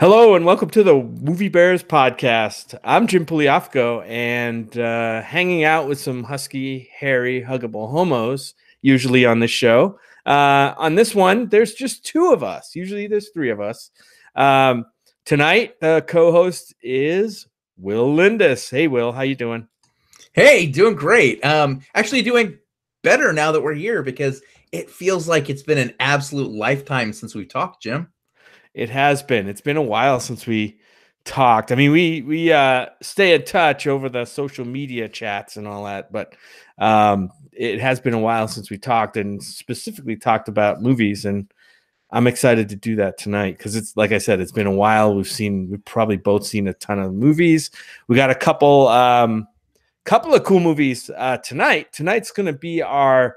Hello and welcome to the Movie Bears podcast. I'm Jim Poliafco and hanging out with some husky, hairy, huggable homos, usually on this show. On this one, there's just two of us. Usually there's three of us. Tonight, the co-host is Will Lindis. Hey, Will, how you doing? Hey, doing great. Actually doing better now that we're here because it feels like it's been an absolute lifetime since we've talked, Jim. It has been. It's been a while since we talked. I mean, we stay in touch over the social media chats and all that, but it has been a while since we talked and specifically talked about movies. And I'm excited to do that tonight because it's like I said, it's been a while. We've probably both seen a ton of movies. We got a couple of cool movies tonight. Tonight's going to be our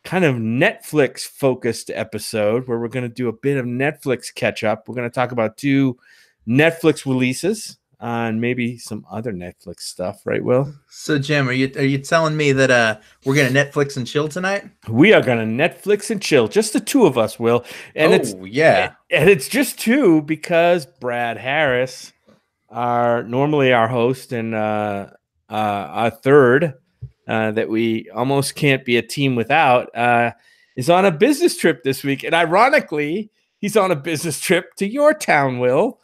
kind of Netflix focused episode where we're going to do a bit of Netflix catch up. We're going to talk about two Netflix releases and maybe some other Netflix stuff, right, Will? So, Jim, are you telling me that we're gonna Netflix and chill tonight? We are going to Netflix and chill, just the two of us, Will. And it's just two because Brad Harris, normally our host and our third, that we almost can't be a team without, is on a business trip this week. And ironically, he's on a business trip to your town, Will.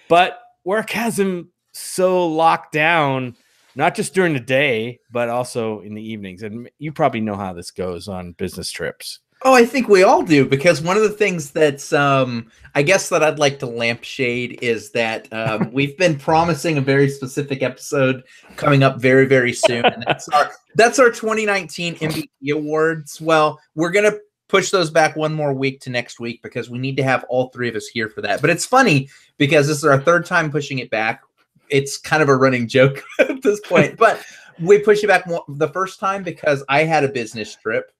But work has him so locked down, not just during the day, but also in the evenings. And you probably know how this goes on business trips. Oh, I think we all do, because one of the things that's, I guess, that I'd like to lampshade is that we've been promising a very specific episode coming up very, very soon. And that's our 2019 MBP Awards. Well, we're going to push those back one more week to next week because we need to have all three of us here for that. But it's funny because this is our third time pushing it back. It's kind of a running joke at this point. But we push it back the first time because I had a business trip.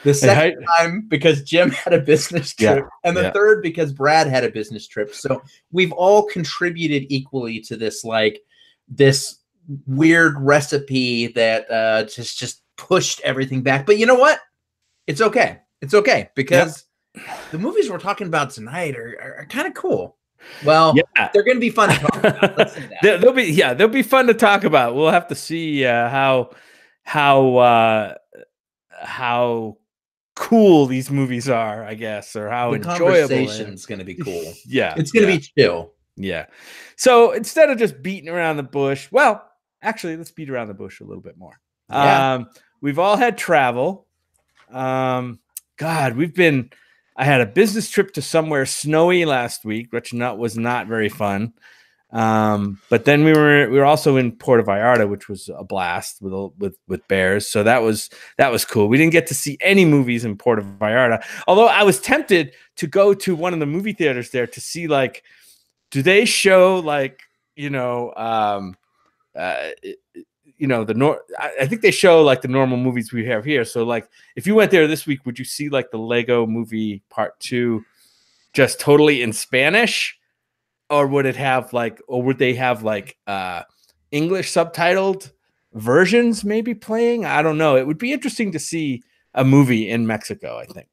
The second time because Jim had a business trip, and the third because Brad had a business trip. So we've all contributed equally to this, like this weird recipe that just pushed everything back. But you know what? It's okay. It's okay because the movies we're talking about tonight are kind of cool. Well, they're going to be fun to talk about. Let's say that. They'll be fun to talk about. We'll have to see how cool these movies are, I guess, or how enjoyable. The conversation's going to be cool. It's going to be chill. Yeah. So instead of just beating around the bush, well, actually, let's beat around the bush a little bit more. Yeah. We've all had travel. I had a business trip to somewhere snowy last week, which was not very fun. But then we were also in Puerto Vallarta, which was a blast with bears. So that was cool. We didn't get to see any movies in Puerto Vallarta, although I was tempted to go to one of the movie theaters there to see, like, do they show I think they show like the normal movies we have here. So like if you went there this week, would you see like the Lego Movie Part 2 just totally in Spanish? Or would they have like English subtitled versions maybe playing? I don't know. It would be interesting to see a movie in Mexico, I think.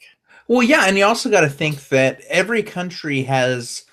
Well, yeah, and you also got to think that every country has,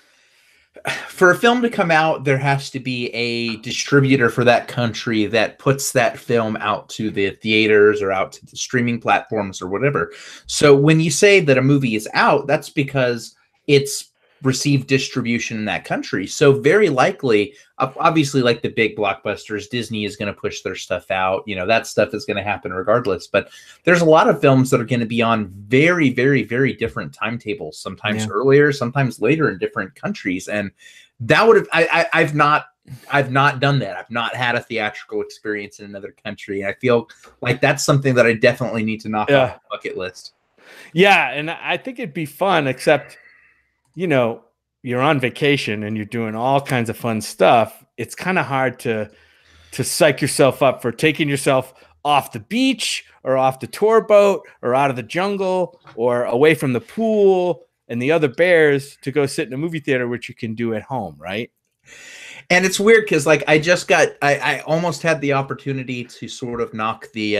for a film to come out, there has to be a distributor for that country that puts that film out to the theaters or out to the streaming platforms or whatever. So when you say that a movie is out, that's because it's received distribution in that country. So very likely, obviously, like the big blockbusters, Disney is going to push their stuff out. That stuff is going to happen regardless. But there's a lot of films that are going to be on very, very, very different timetables, sometimes earlier, sometimes later in different countries. And that would have, I've not done that. I've not had a theatrical experience in another country. And I feel like that's something that I definitely need to knock off the bucket list. Yeah. And I think it'd be fun, except, you're on vacation and you're doing all kinds of fun stuff. It's kind of hard to psych yourself up for taking yourself off the beach or off the tour boat or out of the jungle or away from the pool and the other bears to go sit in a movie theater, which you can do at home, right? And it's weird because, like, I almost had the opportunity to sort of knock the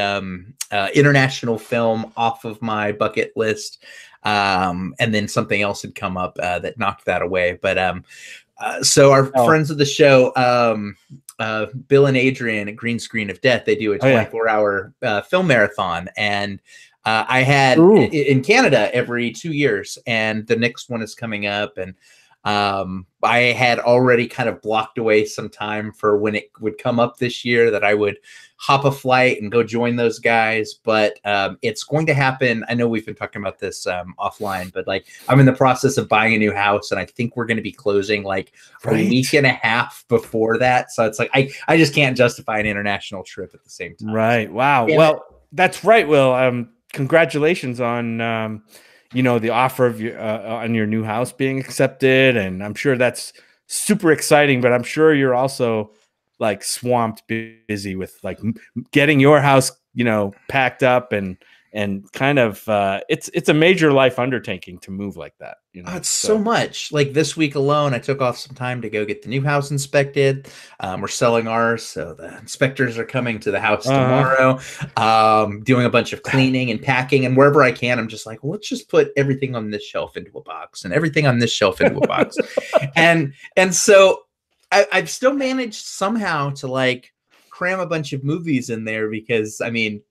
international film off of my bucket list. And then something else had come up that knocked that away. But So our friends of the show, Bill and Adrian at Green Screen of Death, they do a 24-hour film marathon, and I had in Canada every 2 years, and the next one is coming up, and I had already kind of blocked away some time for when it would come up this year that I would hop a flight and go join those guys. But it's going to happen. I know we've been talking about this offline, but like I'm in the process of buying a new house, and I think we're going to be closing like a week and a half before that. So it's like I just can't justify an international trip at the same time. Right. Wow. Yeah. Well, that's right, Will. Congratulations on the offer of your on your new house being accepted, and I'm sure that's super exciting. But I'm sure you're also like swamped, busy with like getting your house, packed up and kind of it's a major life undertaking to move like that. It's so much. Like this week alone, I took off some time to go get the new house inspected. We're selling ours, so the inspectors are coming to the house tomorrow. Doing a bunch of cleaning and packing, and wherever I can, I'm just like, well, let's just put everything on this shelf into a box, and everything on this shelf into a box, and so I've still managed somehow to like cram a bunch of movies in there because I mean,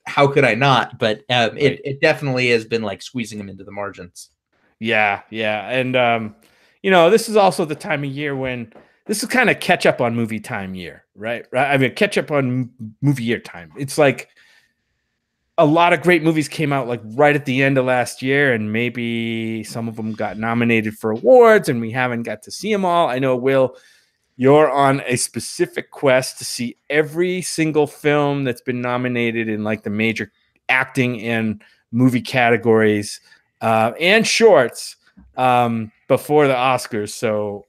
how could I not? But it definitely has been like squeezing them into the margins. Yeah. And, this is also the time of year when this is kind of catch up on movie time year, right? I mean, catch up on movie year time. It's like a lot of great movies came out like right at the end of last year, and maybe some of them got nominated for awards and we haven't got to see them all. I know, Will, you're on a specific quest to see every single film that's been nominated in like the major acting and movie categories and shorts before the Oscars. So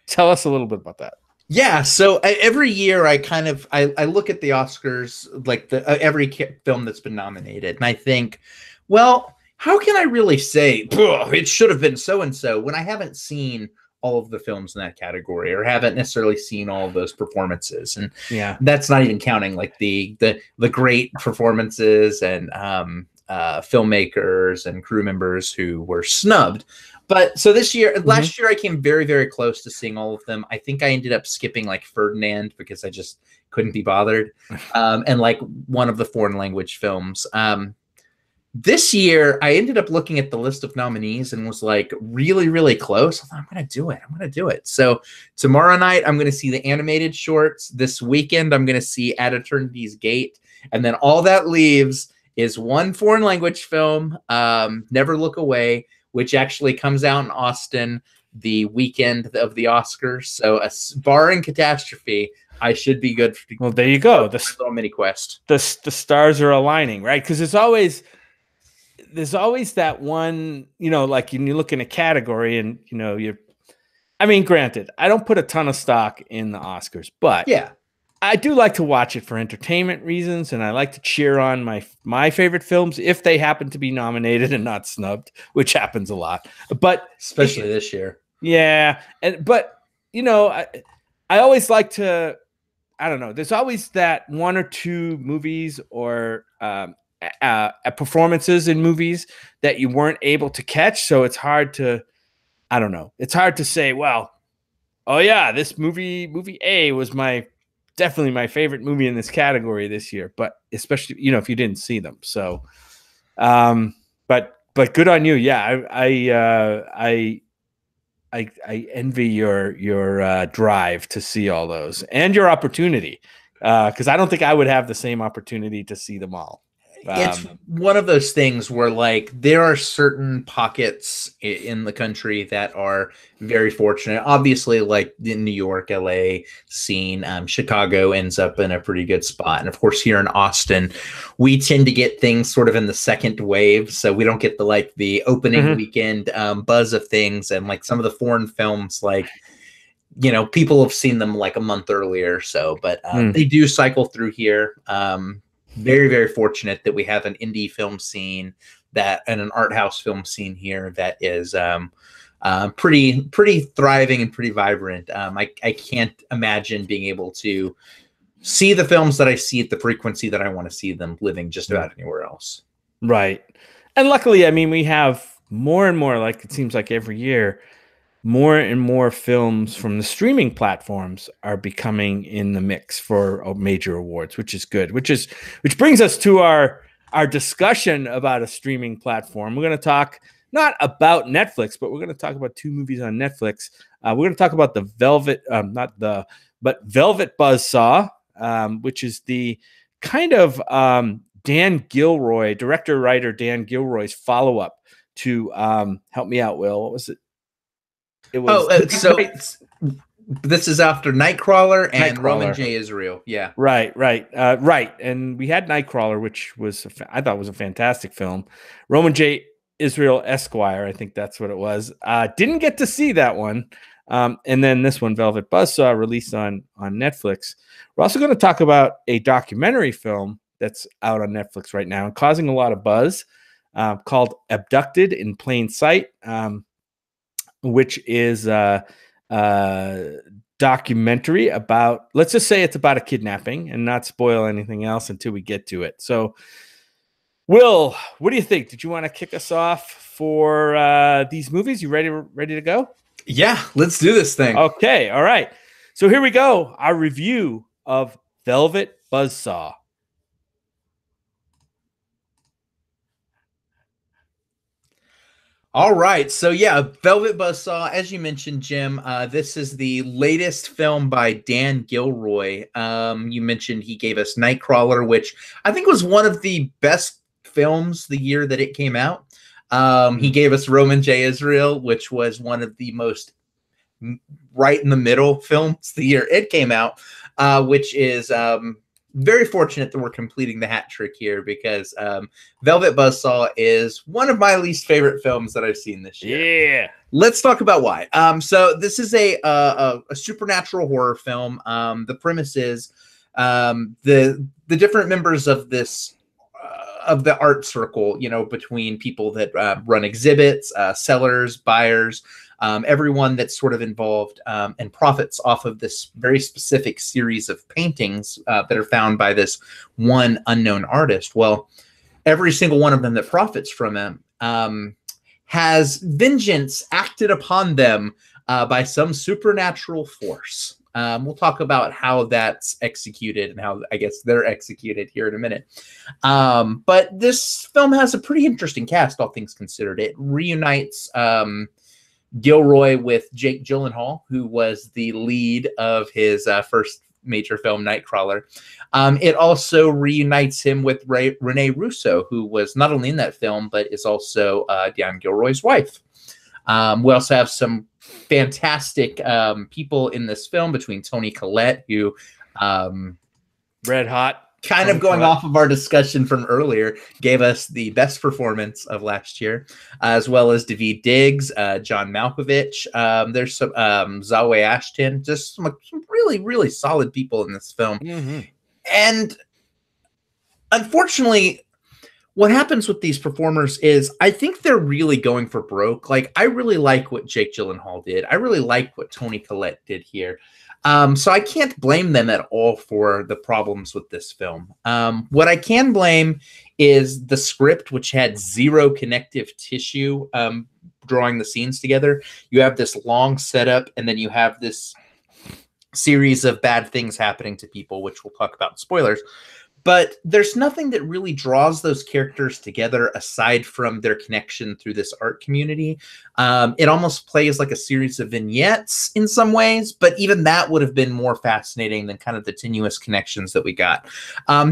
tell us a little bit about that. Yeah, so every year I kind of I look at the Oscars, like every film that's been nominated, and I think, well, how can I really say it should have been so and so when I haven't seen all of the films in that category or haven't necessarily seen all of those performances? And that's not even counting like the great performances and filmmakers and crew members who were snubbed. But so this year, last year, I came very, very close to seeing all of them. I think I ended up skipping like Ferdinand because I just couldn't be bothered. And like one of the foreign language films. This year, I ended up looking at the list of nominees and was like really, really close. I thought, I'm going to do it. So tomorrow night, I'm going to see the animated shorts. This weekend, I'm going to see At Eternity's Gate. And then all that leaves is one foreign language film, Never Look Away, which actually comes out in Austin the weekend of the Oscars. So barring catastrophe, I should be good. Well, there you go. The little mini quest. The stars are aligning, right? Because there's always that one, like when you look in a category and, granted, I don't put a ton of stock in the Oscars, but yeah, I do like to watch it for entertainment reasons, and I like to cheer on my favorite films if they happen to be nominated and not snubbed, which happens a lot. But especially this year. Yeah. But I always like to, I don't know, there's always that one or two movies or performances in movies that you weren't able to catch. So it's hard to, I don't know. It's hard to say, well, oh yeah, this movie A was definitely my favorite movie in this category this year, but especially, if you didn't see them. So, but good on you. Yeah. I envy your drive to see all those and your opportunity. Cause I don't think I would have the same opportunity to see them all. It's one of those things where like there are certain pockets in the country that are very fortunate. Obviously, like in New York, LA scene, Chicago ends up in a pretty good spot. And of course, here in Austin, we tend to get things sort of in the second wave. So we don't get the opening weekend buzz of things. And like some of the foreign films, like, people have seen them like a month earlier. So, but they do cycle through here. Very, very fortunate that we have an indie film scene and an art house film scene here that is pretty thriving and pretty vibrant. I can't imagine being able to see the films that I see at the frequency that I want to see them living just about anywhere else. Right. And luckily, we have more and more, like it seems like every year, more and more films from the streaming platforms are becoming in the mix for major awards, which is good. Which brings us to our discussion about a streaming platform. We're going to talk not about Netflix, but we're going to talk about two movies on Netflix. We're going to talk about Velvet Buzzsaw, which is the kind of Dan Gilroy, director-writer Dan Gilroy's follow-up to help me out, Will. What was it? It was this is after Nightcrawler and Roman J. Israel. Yeah. Right. And we had Nightcrawler, which was I thought was a fantastic film. Roman J. Israel Esquire, I think that's what it was. Didn't get to see that one. And then this one, Velvet Buzzsaw, released on Netflix. We're also going to talk about a documentary film that's out on Netflix right now and causing a lot of buzz, called Abducted in Plain Sight, which is a documentary about, let's just say it's about a kidnapping and not spoil anything else until we get to it. So, Will, what do you think? Did you want to kick us off for these movies? You ready to go? Yeah, let's do this thing. Okay, all right. So here we go. Our review of Velvet Buzzsaw. All right, so yeah, Velvet Buzzsaw, as you mentioned, Jim, this is the latest film by Dan Gilroy. You mentioned he gave us Nightcrawler, which I think was one of the best films the year that it came out. He gave us Roman J. Israel, which was one of the most right in the middle films the year it came out, which is very fortunate that we're completing the hat trick here, because Velvet Buzzsaw is one of my least favorite films that I've seen this year. Yeah. Let's talk about why. So this is a supernatural horror film. The premise is the different members of this of the art circle, you know, between people that run exhibits, sellers, buyers, everyone that's sort of involved and profits off of this very specific series of paintings that are found by this one unknown artist. Well, every single one of them that profits from him has vengeance acted upon them by some supernatural force. We'll talk about how that's executed and how, I guess, they're executed here in a minute. But this film has a pretty interesting cast, all things considered. It reunites Gilroy with Jake Gyllenhaal, who was the lead of his first major film, Nightcrawler. It also reunites him with Renee Russo, who was not only in that film, but is also Dan Gilroy's wife. We also have some fantastic people in this film, between Toni Collette, who red hot, kind of going off of our discussion from earlier, gave us the best performance of last year, as well as Daveed Diggs, John Malkovich. There's some Zawe Ashton, just some really, really solid people in this film. Mm-hmm. And unfortunately, what happens with these performers is I think they're really going for broke. Like, I really like what Jake Gyllenhaal did. I really like what Toni Collette did here. So I can't blame them at all for the problems with this film. What I can blame is the script, which had zero connective tissue drawing the scenes together. You have this long setup, and then you have this series of bad things happening to people, which we'll talk about in spoilers. But there's nothing that really draws those characters together aside from their connection through this art community. It almost plays like a series of vignettes in some ways, but even that would have been more fascinating than kind of the tenuous connections that we got.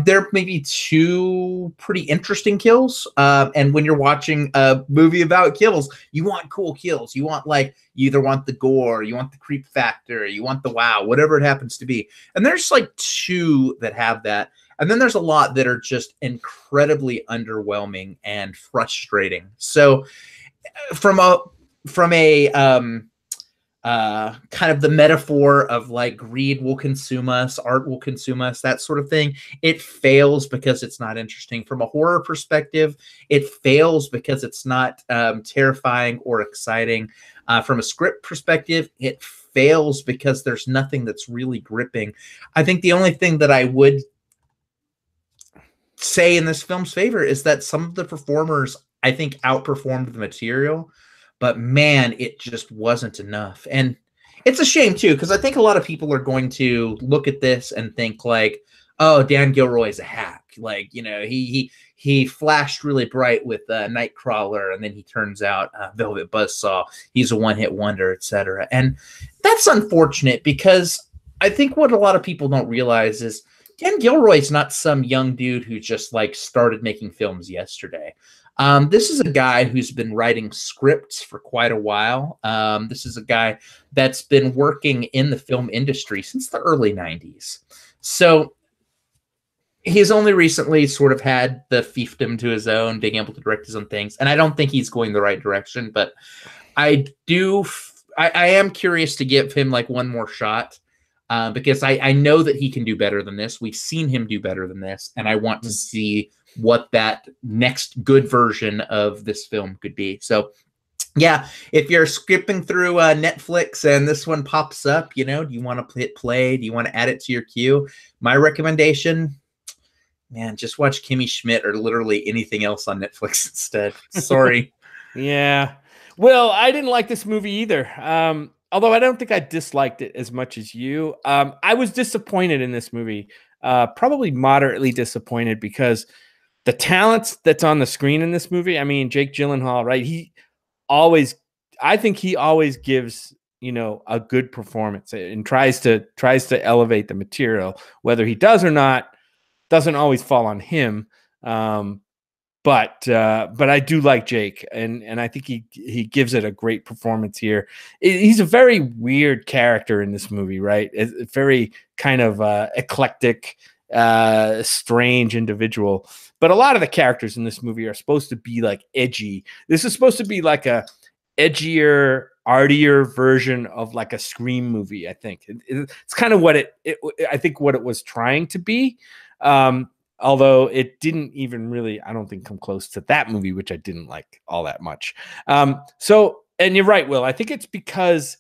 There may be two pretty interesting kills. And when you're watching a movie about kills, you want cool kills. You want, like, you either want the gore, you want the creep factor, you want the wow, whatever it happens to be. And there's like two that have that. And then there's a lot that are just incredibly underwhelming and frustrating. So from a kind of the metaphor of like greed will consume us, art will consume us, that sort of thing, it fails because it's not interesting. From a horror perspective, it fails because it's not terrifying or exciting. From a script perspective, it fails because there's nothing that's really gripping. I think the only thing that I would say in this film's favor is that some of the performers, I think, outperformed the material, but man, it just wasn't enough. And it's a shame too, because I think a lot of people are going to look at this and think like, oh, Dan Gilroy's a hack. Like, you know, he flashed really bright with Nightcrawler, and then he turns out Velvet Buzzsaw. He's a one-hit wonder, etc. And that's unfortunate, because I think what a lot of people don't realize is Dan Gilroy's not some young dude who just like started making films yesterday. This is a guy who's been writing scripts for quite a while. This is a guy that's been working in the film industry since the early 90s. So he's only recently sort of had the fiefdom to his own, being able to direct his own things. And I don't think he's going the right direction, but I am curious to give him like one more shot, because I know that he can do better than this. We've seen him do better than this, and I want to see what that next good version of this film could be. So yeah, if you're skipping through Netflix and this one pops up, you know, do you want to hit play? Do you want to add it to your queue? My recommendation, man, just watch Kimmy Schmidt or literally anything else on Netflix instead. Sorry. Yeah. Well, I didn't like this movie either. Although I don't think I disliked it as much as you. I was disappointed in this movie, probably moderately disappointed, because the talent that's on the screen in this movie, I mean, Jake Gyllenhaal, right? I think he always gives, you know, a good performance and tries to elevate the material. Whether he does or not doesn't always fall on him. But I do like Jake, and I think he gives it a great performance here. He's a very weird character in this movie, right? It's very kind of eclectic, strange individual. But a lot of the characters in this movie are supposed to be like edgy. This is supposed to be like a edgier, artier version of like a Scream movie. I think it's kind of what I think what it was trying to be. Although it didn't even really, I don't think, come close to that movie, which I didn't like all that much. So, and you're right, Will. I think it's because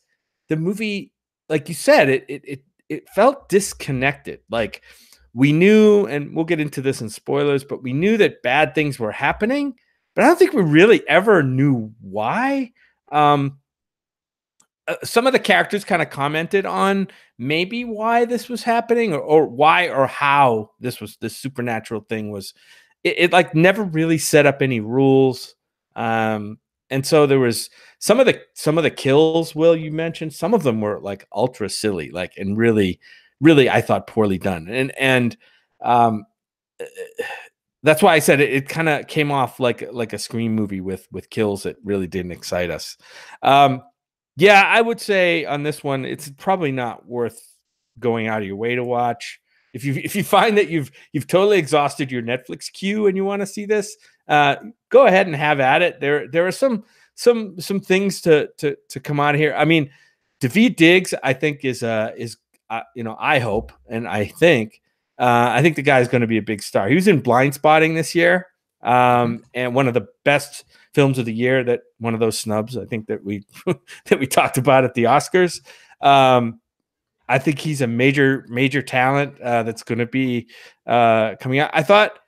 the movie, like you said, it felt disconnected. Like we knew, and we'll get into this in spoilers, but we knew that bad things were happening, but I don't think we really ever knew why. Some of the characters kind of commented on maybe why this was happening, or why or how this supernatural thing was. It like never really set up any rules. And so there was some of the kills, Will, you mentioned, some of them were like ultra silly, like, and really, really, I thought poorly done. And that's why I said it kind of came off like a Scream movie with kills that really didn't excite us. Yeah, I would say on this one, it's probably not worth going out of your way to watch. If you find that you've totally exhausted your Netflix queue and you want to see this, go ahead and have at it. There are some things to come out of here. I mean, Daveed Diggs, I think is you know, I hope and I think the guy is going to be a big star. He was in Blindspotting this year, and one of the best films of the year, that one of those snubs, I think, that we that we talked about at the Oscars. I think he's a major talent that's going to be coming out. I thought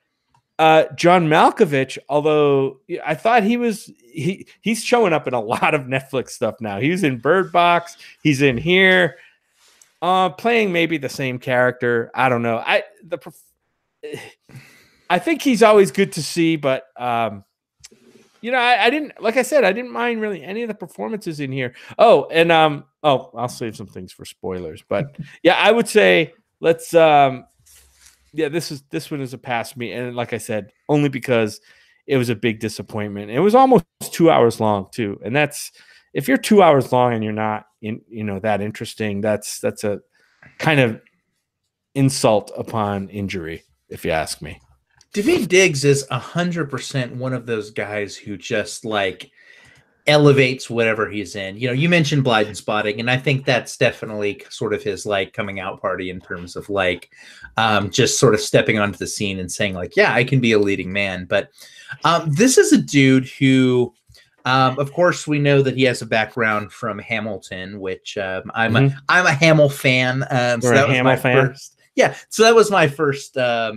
John Malkovich, although I thought he's showing up in a lot of Netflix stuff now. He was in Bird Box. He's in here, playing maybe the same character. I don't know. I think he's always good to see, but you know, I didn't, like I said, I didn't mind really any of the performances in here. Oh, and I'll save some things for spoilers, but yeah, I would say let's yeah, this one is a pass me, and like I said, only because it was a big disappointment. It was almost 2 hours long too, and that's, if you're 2 hours long and you're not that interesting, that's a kind of insult upon injury, if you ask me. Daveed Diggs is 100% one of those guys who just like elevates whatever he's in. You know, you mentioned Blindspotting, and I think that's definitely sort of his like coming out party in terms of like just sort of stepping onto the scene and saying like, yeah, I can be a leading man. But this is a dude who, of course, we know that he has a background from Hamilton, which I'm a Hamill fan. So that was my first. Yeah, so that was my first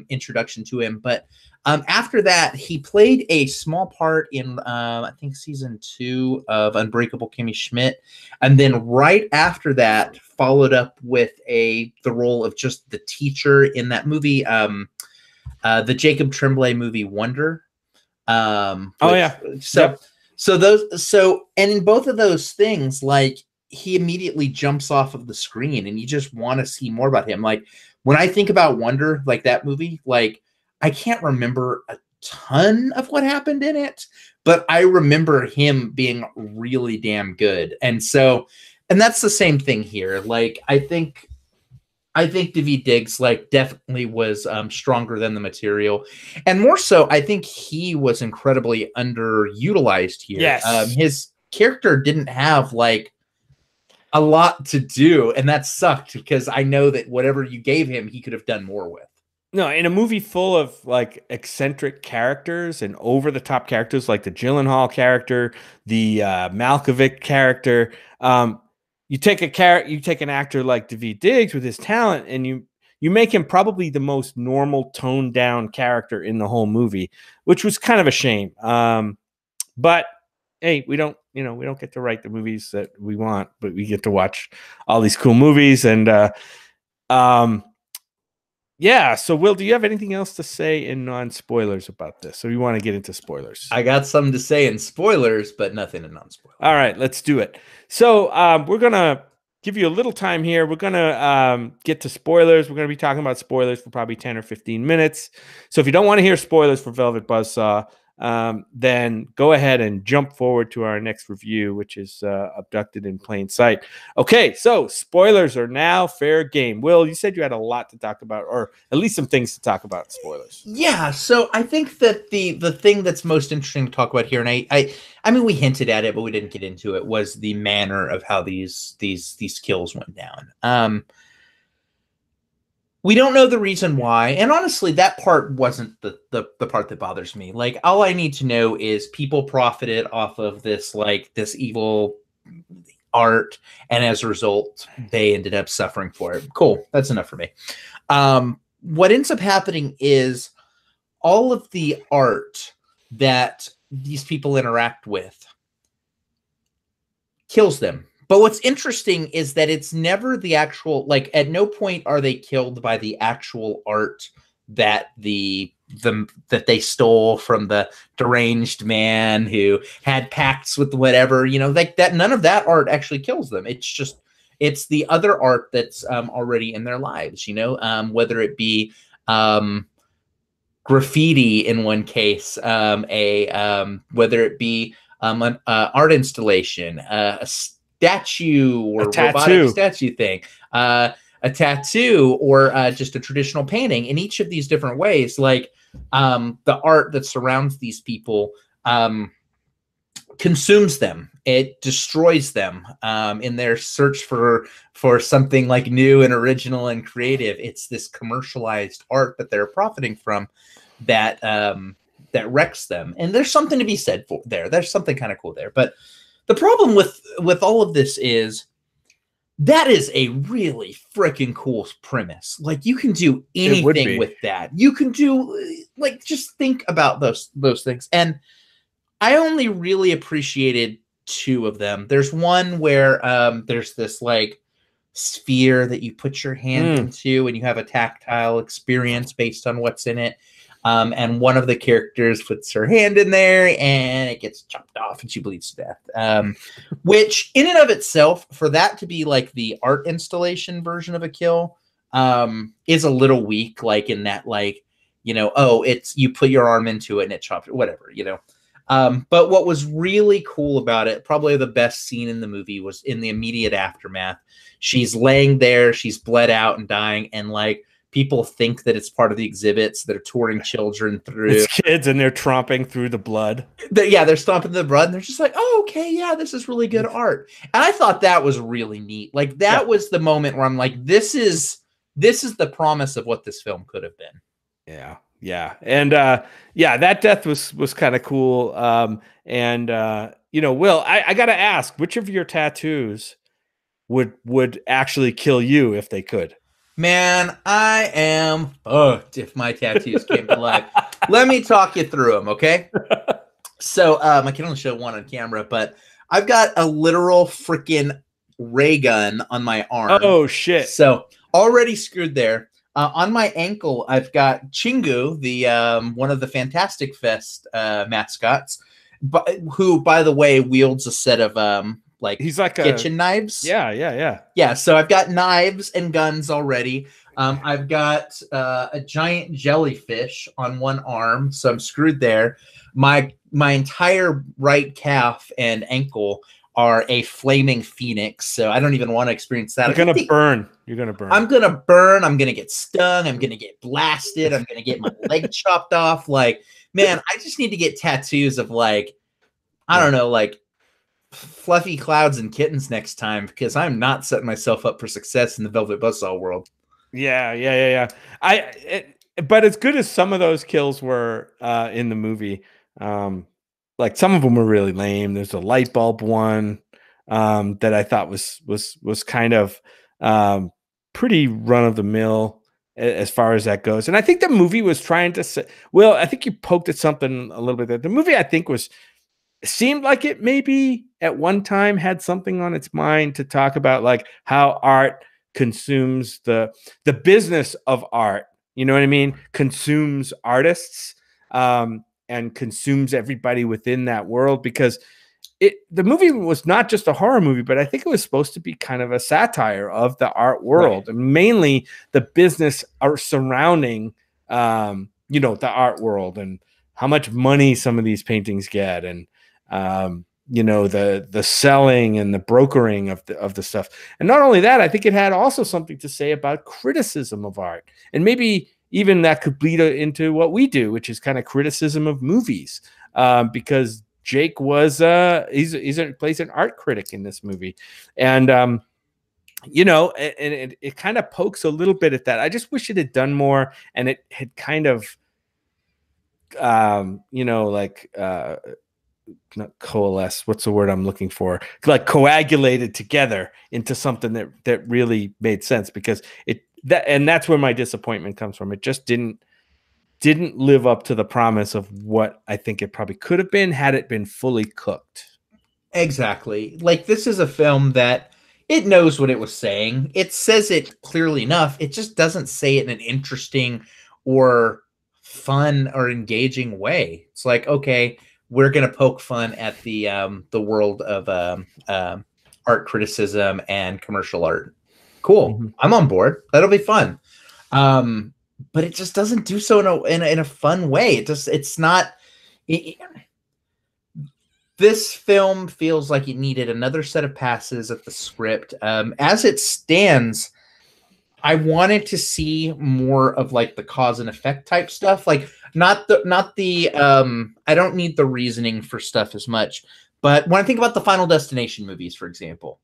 introduction to him. But After that, he played a small part in, I think, season 2 of Unbreakable Kimmy Schmidt, and then right after that, followed up with the role of just the teacher in that movie, the Jacob Tremblay movie Wonder. Oh yeah. So and in both of those things, like, he immediately jumps off of the screen, and you just want to see more about him. Like, when I think about Wonder, like that movie, like, I can't remember a ton of what happened in it, but I remember him being really damn good. And that's the same thing here. Like, I think Daveed Diggs, like, definitely was stronger than the material, and more so, I think he was incredibly underutilized here. Yes. His character didn't have like a lot to do, and that sucked because I know that whatever you gave him, he could have done more with. No, in a movie full of like eccentric characters and over the top characters like the Gyllenhaal character, the Malkovich character, you take an actor like Daveed Diggs with his talent, and you make him probably the most normal, toned down character in the whole movie, which was kind of a shame. But hey, we don't get to write the movies that we want, but we get to watch all these cool movies. And yeah. So, Will, do you have anything else to say in non-spoilers about this? So you want to get into spoilers? I got something to say in spoilers, but nothing in non-spoilers. All right, let's do it. So we're going to give you a little time here. We're going to get to spoilers. We're going to be talking about spoilers for probably 10 or 15 minutes. So if you don't want to hear spoilers for Velvet Buzzsaw, then go ahead and jump forward to our next review, which is Abducted in Plain Sight. Okay, so spoilers are now fair game. Will, you said you had a lot to talk about, or at least some things to talk about in spoilers. Yeah, so I think that the thing that's most interesting to talk about here, and I mean, we hinted at it, but we didn't get into it, was the manner of how these kills went down. We don't know the reason why, and honestly, that part wasn't the part that bothers me. Like, all I need to know is people profited off of this, like, this evil art, and as a result, they ended up suffering for it. Cool, that's enough for me. What ends up happening is all of the art that these people interact with kills them. But what's interesting is that it's never the actual, like, at no point are they killed by the actual art that that they stole from the deranged man who had pacts with whatever, like that. None of that art actually kills them. It's the other art that's already in their lives, whether it be graffiti in one case, whether it be an art installation, a statue or robotic statue thing, a tattoo, or just a traditional painting. In each of these different ways, like, the art that surrounds these people consumes them. It destroys them in their search for something like new and original and creative. It's this commercialized art that they're profiting from that wrecks them. And there's something to be said for there. There's something kind of cool there. But the problem with all of this is that is a really freaking cool premise. Like, you can do anything with that. You can do, like, just think about those things. And I only really appreciated 2 of them. There's one where there's this, like, sphere that you put your hand into, and you have a tactile experience based on what's in it. And one of the characters puts her hand in there, and it gets chopped off, and she bleeds to death. Which, in and of itself, for that to be like the art installation version of a kill, is a little weak. Like, in that, like, it's you put your arm into it and it chops it, whatever, But what was really cool about it, probably the best scene in the movie, was in the immediate aftermath. She's laying there, she's bled out and dying, and, like, people think that it's part of the exhibits that are touring children through. It's kids, and they're tromping through the blood. They're stomping the blood, and they're just like, oh, okay, yeah, this is really good art. And I thought that was really neat. Like, that was the moment where I'm like, this is the promise of what this film could have been. Yeah. And that death was kind of cool. Will, I got to ask, which of your tattoos would actually kill you if they could? Man, I am fucked if my tattoos came to life. Let me talk you through them, okay? So I can only show one on camera, but I've got a literal freaking ray gun on my arm. Oh shit! So already screwed there. On my ankle, I've got Chingu, the one of the Fantastic Fest mascots, who, by the way, wields a set of He's like kitchen knives. Yeah. So I've got knives and guns already. I've got a giant jellyfish on one arm, so I'm screwed there. My entire right calf and ankle are a flaming phoenix, so I don't even want to experience that. You're gonna burn. You're gonna burn. I'm gonna burn. I'm gonna get stung. I'm gonna get blasted. I'm gonna get my leg chopped off. Like, man, I just need to get tattoos of like, I don't know, like fluffy clouds and kittens next time, because I'm not setting myself up for success in the Velvet Buzzsaw world. Yeah. But as good as some of those kills were in the movie, like some of them were really lame. There's a light bulb one that I thought was kind of pretty run of the mill as far as that goes. And I think the movie was trying to say, well, I think you poked at something a little bit there. The movie, I think, seemed like it maybe at one time had something on its mind to talk about, like how art consumes the business of art. You know what I mean? Consumes artists and consumes everybody within that world, because the movie was not just a horror movie, but I think it was supposed to be kind of a satire of the art world, and mainly the business surrounding the art world, and how much money some of these paintings get, and the selling and the brokering of the stuff. And not only that, I think it had also something to say about criticism of art, and maybe even that could bleed into what we do, which is kind of criticism of movies, because Jake was plays an art critic in this movie, and it kind of pokes a little bit at that. I just wish it had done more, and it had kind of not coalesce. What's the word I'm looking for? Like coagulated together into something that really made sense, because that's where my disappointment comes from. It just didn't live up to the promise of what I think it probably could have been had it been fully cooked. Exactly. Like, this is a film that it knows what it was saying. It says it clearly enough. It just doesn't say it in an interesting or fun or engaging way. It's like, okay, we're going to poke fun at the world of art criticism and commercial art. Cool. Mm-hmm. I'm on board. That'll be fun. But it just doesn't do so in a fun way. It's not. This film feels like it needed another set of passes at the script. As it stands, I wanted to see more of like the cause and effect type stuff. Like not the I don't need the reasoning for stuff as much. But when I think about the Final Destination movies, for example,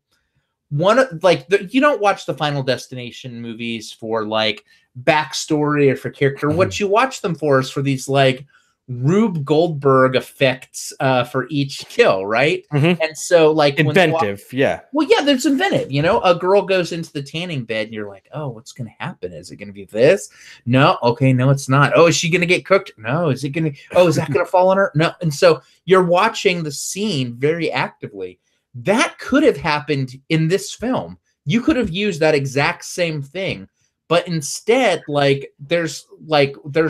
you don't watch the Final Destination movies for like backstory or for character. Mm-hmm. What you watch them for is for these like Rube Goldberg effects for each kill, right? Mm-hmm. And so like inventive, there's inventive. A girl goes into the tanning bed and you're like, oh, what's gonna happen? Is it gonna be this? No, okay, no, it's not. Oh, is she gonna get cooked? No. Is that gonna fall on her? No. And so you're watching the scene very actively. That could have happened in this film. You could have used that exact same thing, but instead, like there's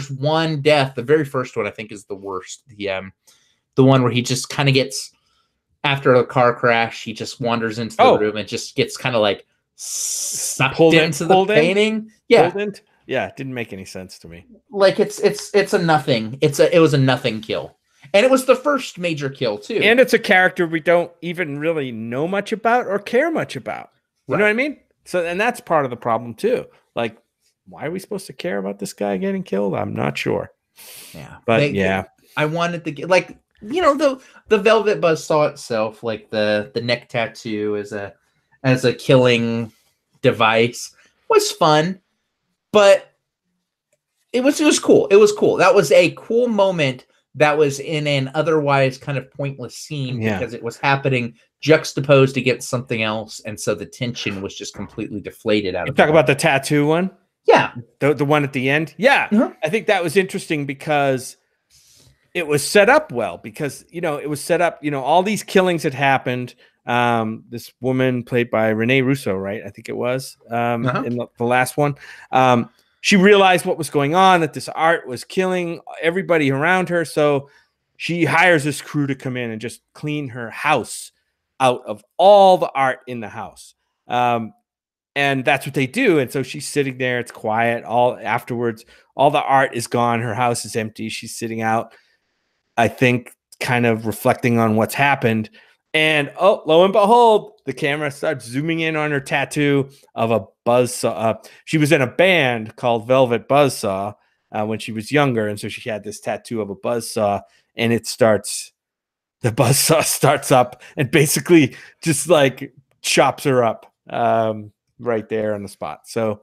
one death. The very first one I think is the worst. The one where he just kind of gets, after a car crash, he just wanders into the room and just gets kind of like sucked into the painting. Yeah, it didn't make any sense to me. Like it's a nothing. It was a nothing kill. And it was the first major kill, too. And it's a character we don't even really know much about or care much about. You know what I mean? So, and that's part of the problem, too. Like, why are we supposed to care about this guy getting killed? I'm not sure. Yeah. But, I wanted to get, like, the Velvet Buzzsaw itself, like the neck tattoo as a killing device was fun. But it was cool. It was cool. That was a cool moment that was in an otherwise kind of pointless scene because it was happening juxtaposed against something else, and so the tension was just completely deflated out of it. Talk about the tattoo one? Yeah. The one at the end? Yeah. Mm-hmm. I think that was interesting because it was set up well because, it was set up, all these killings had happened. This woman played by Renee Russo, right? I think it was in the last one. She realized what was going on, that this art was killing everybody around her. So she hires this crew to come in and just clean her house out of all the art in the house. And that's what they do. And so she's sitting there. It's quiet. Afterwards, all the art is gone. Her house is empty. She's sitting out, I think, kind of reflecting on what's happened. And lo and behold, the camera starts zooming in on her tattoo of a buzzsaw. She was in a band called Velvet Buzzsaw when she was younger. And so she had this tattoo of a buzzsaw, and the buzzsaw starts up and basically just like chops her up right there on the spot. So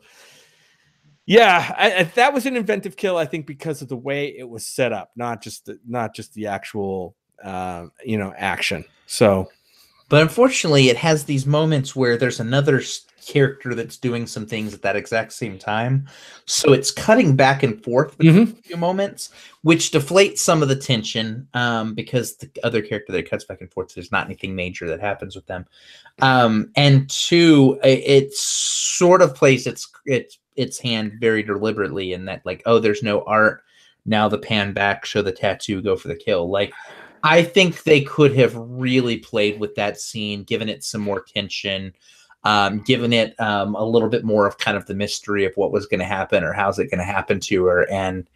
yeah, that was an inventive kill, I think, because of the way it was set up, not just the actual action. So, but unfortunately, it has these moments where there's another character that's doing some things at that exact same time. So it's cutting back and forth between a few moments, which deflates some of the tension because the other character that cuts back and forth, there's not anything major that happens with them. And two, it sort of plays its hand very deliberately in that, like, oh, there's no art. Now the pan back, show the tattoo, go for the kill. Like, I think they could have really played with that scene, given it some more tension, given it a little bit more of kind of the mystery of what was going to happen or how's it going to happen to her. And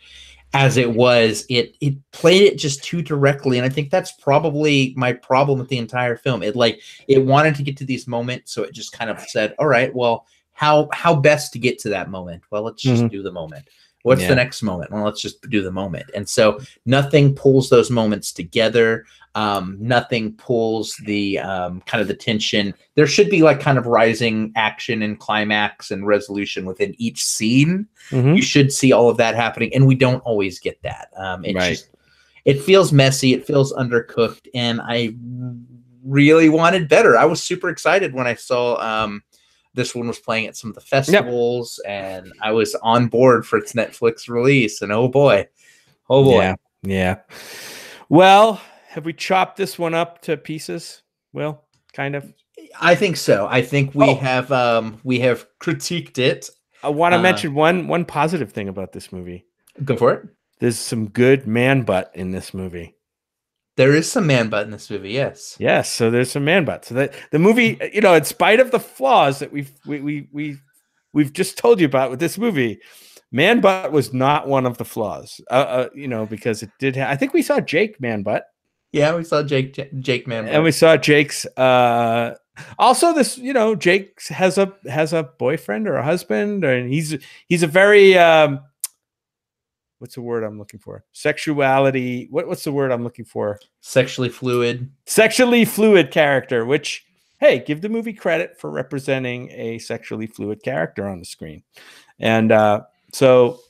as it was, it played it just too directly. And I think that's probably my problem with the entire film. It wanted to get to these moments. So it just kind of said, all right, well, how best to get to that moment? Well, let's just do the moment. What's the next moment? Well, let's just do the moment. And so nothing pulls those moments together. Nothing pulls the kind of the tension. There should be like kind of rising action and climax and resolution within each scene. You should see all of that happening. And we don't always get that. It feels messy. It feels undercooked. And I really wanted better. I was super excited when I saw this one was playing at some of the festivals, and I was on board for its Netflix release. And oh boy. Yeah. Well, have we chopped this one up to pieces? Well, kind of. I think so. I think we have critiqued it. I want to mention one positive thing about this movie. Go for it. There's some good man butt in this movie. There is some man butt in this movie, yes. Yes, so there's some man butt. So that the movie, in spite of the flaws that we've just told you about with this movie, man butt was not one of the flaws. Because it did. I think we saw Jake man butt. Yeah, we saw Jake man butt, and we saw Jake's. Also, this Jake has a boyfriend or a husband, and he's a very what's the word I'm looking for? Sexuality. What's the word I'm looking for? Sexually fluid character, which, hey, give the movie credit for representing a sexually fluid character on the screen. And so,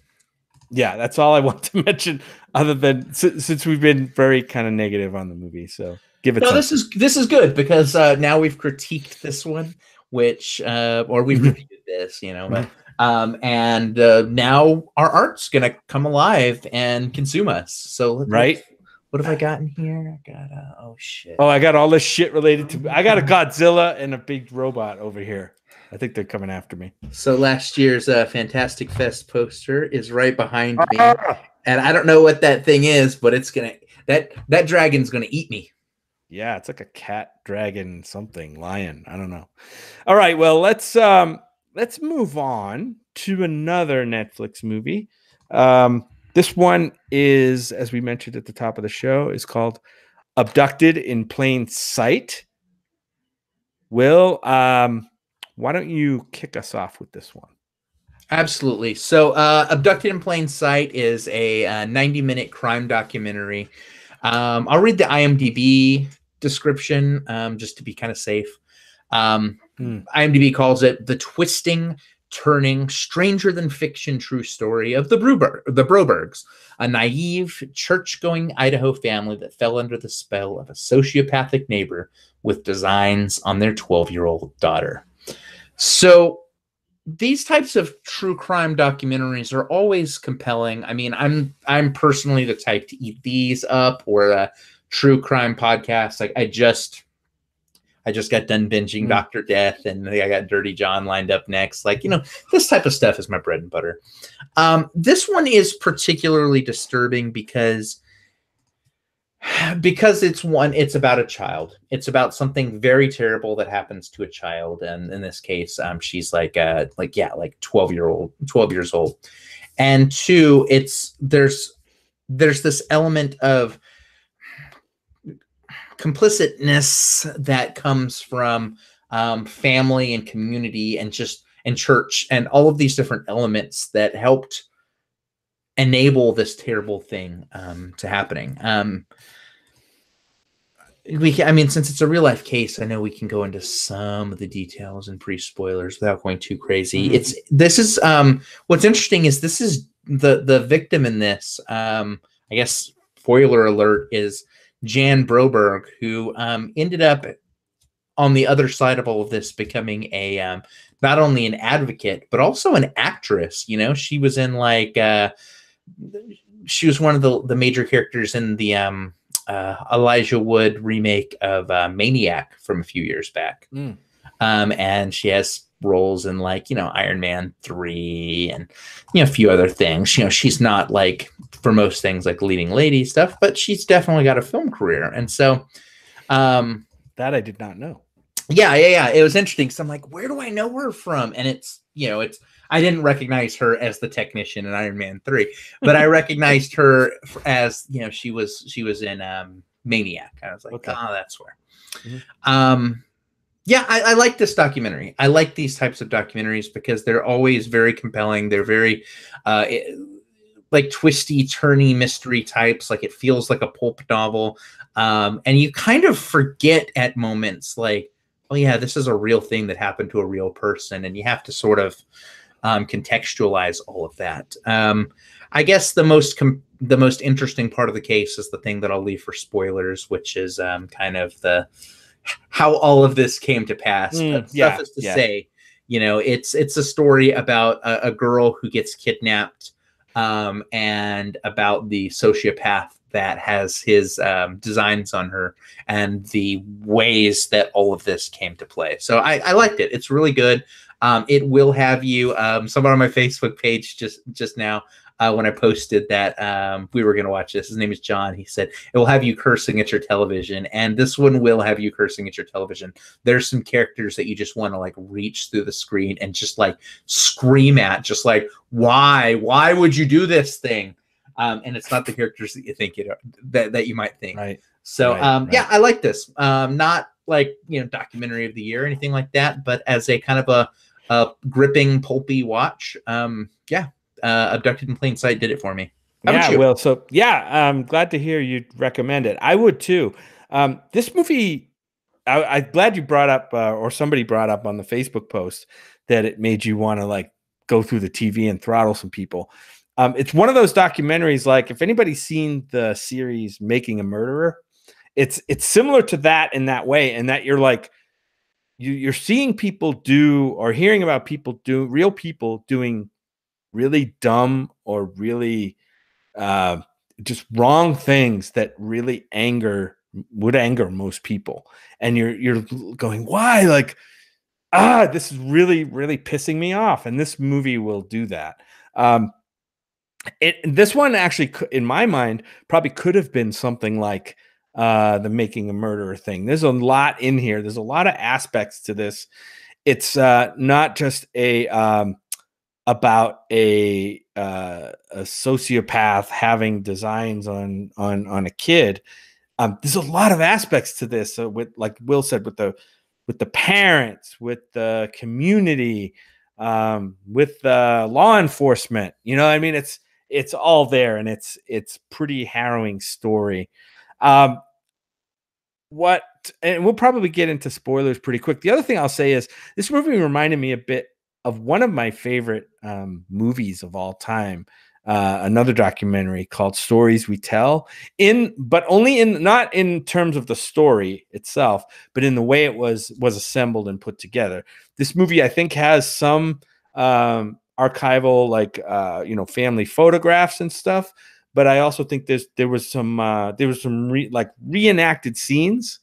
yeah, that's all I want to mention other than since we've been very kind of negative on the movie. So give it. No, this is good because now we've critiqued this one, which or we've reviewed this, but. And now our art's gonna come alive and consume us. So what have I got in here? I got oh shit. Oh, I got all this shit related to. I got a Godzilla and a big robot over here. I think they're coming after me. So last year's Fantastic Fest poster is right behind me, and I don't know what that thing is, but it's gonna that dragon's gonna eat me. Yeah, it's like a cat, dragon, something, lion. I don't know. All right, well let's move on to another Netflix movie. This one is, as we mentioned at the top of the show, is called Abducted in Plain Sight. Will, why don't you kick us off with this one? Absolutely. So Abducted in Plain Sight is a 90-minute crime documentary. I'll read the IMDb description just to be kind of safe. IMDb calls it the twisting, turning, stranger than fiction true story of the Brobergs, a naive, church-going Idaho family that fell under the spell of a sociopathic neighbor with designs on their 12-year-old daughter. So these types of true crime documentaries are always compelling. I mean, I'm personally the type to eat these up, or a true crime podcast. Like I just got done binging Dr. Death, and I got Dirty John lined up next. Like, this type of stuff is my bread and butter. This one is particularly disturbing because it's about a child. It's about something very terrible that happens to a child, and in this case, she's like 12 years old. And two, there's this element of complicitness that comes from family and community and church and all of these different elements that helped enable this terrible thing to happening. Since it's a real life case, I know we can go into some of the details and pre-spoilers without going too crazy. What's interesting is this is the victim in this. I guess spoiler alert is Jan Broberg, who ended up on the other side of all of this, becoming a not only an advocate but also an actress. She was in she was one of the major characters in the Elijah Wood remake of Maniac from a few years back. And she has roles in Iron Man 3 and a few other things. She's not for most things leading lady stuff, but she's definitely got a film career. And so that I did not know. Yeah. It was interesting. So I'm like, where do I know her from? And it's I didn't recognize her as the technician in Iron Man 3, but I recognized her as, she was in Maniac. I was like, okay. Oh, that's where. Yeah, I like this documentary. I like these types of documentaries because they're always very compelling. They're very twisty, turny mystery types. It feels like a pulp novel. And you kind of forget at moments oh yeah, this is a real thing that happened to a real person. And you have to sort of contextualize all of that. I guess the most interesting part of the case is the thing that I'll leave for spoilers, which is kind of how all of this came to pass. Suffice to say, it's a story about a girl who gets kidnapped, and about the sociopath that has his designs on her, and the ways that all of this came to play. So I liked it. It's really good. It will have you. Someone on my Facebook page just now, when I posted that we were going to watch this, his name is John. He said it will have you cursing at your television, and this one will have you cursing at your television. There's some characters that you just want to reach through the screen and just scream at, just why would you do this thing? And it's not the characters that you think that you might think. Right. So right. Yeah, I like this. Not documentary of the year or anything like that, but as a kind of a gripping, pulpy watch. Abducted in Plain Sight did it for me. Well, so I'm glad to hear you recommend it. I would too. This movie, I'm glad you brought up, or somebody brought up on the Facebook post, that it made you want to go through the TV and throttle some people. It's one of those documentaries, if anybody's seen the series Making a Murderer, it's similar to that in that way, and that you're seeing people do, or hearing about real people doing really dumb or really just wrong things that really would anger most people. And you're going, why? This is really, really pissing me off. And this movie will do that. This one actually, in my mind, probably could have been something like the Making a Murderer thing. There's a lot in here. There's a lot of aspects to this. It's not just about a sociopath having designs on a kid. There's a lot of aspects to this. So with, like Will said, with the parents, with the community, with the law enforcement, it's all there, and it's pretty harrowing story. And we'll probably get into spoilers pretty quick. The other thing I'll say is this movie reminded me a bit of one of my favorite movies of all time, another documentary called Stories We Tell, but only not in terms of the story itself, but in the way it was assembled and put together. This movie, I think, has some archival, like family photographs and stuff. But I also think there was some reenacted scenes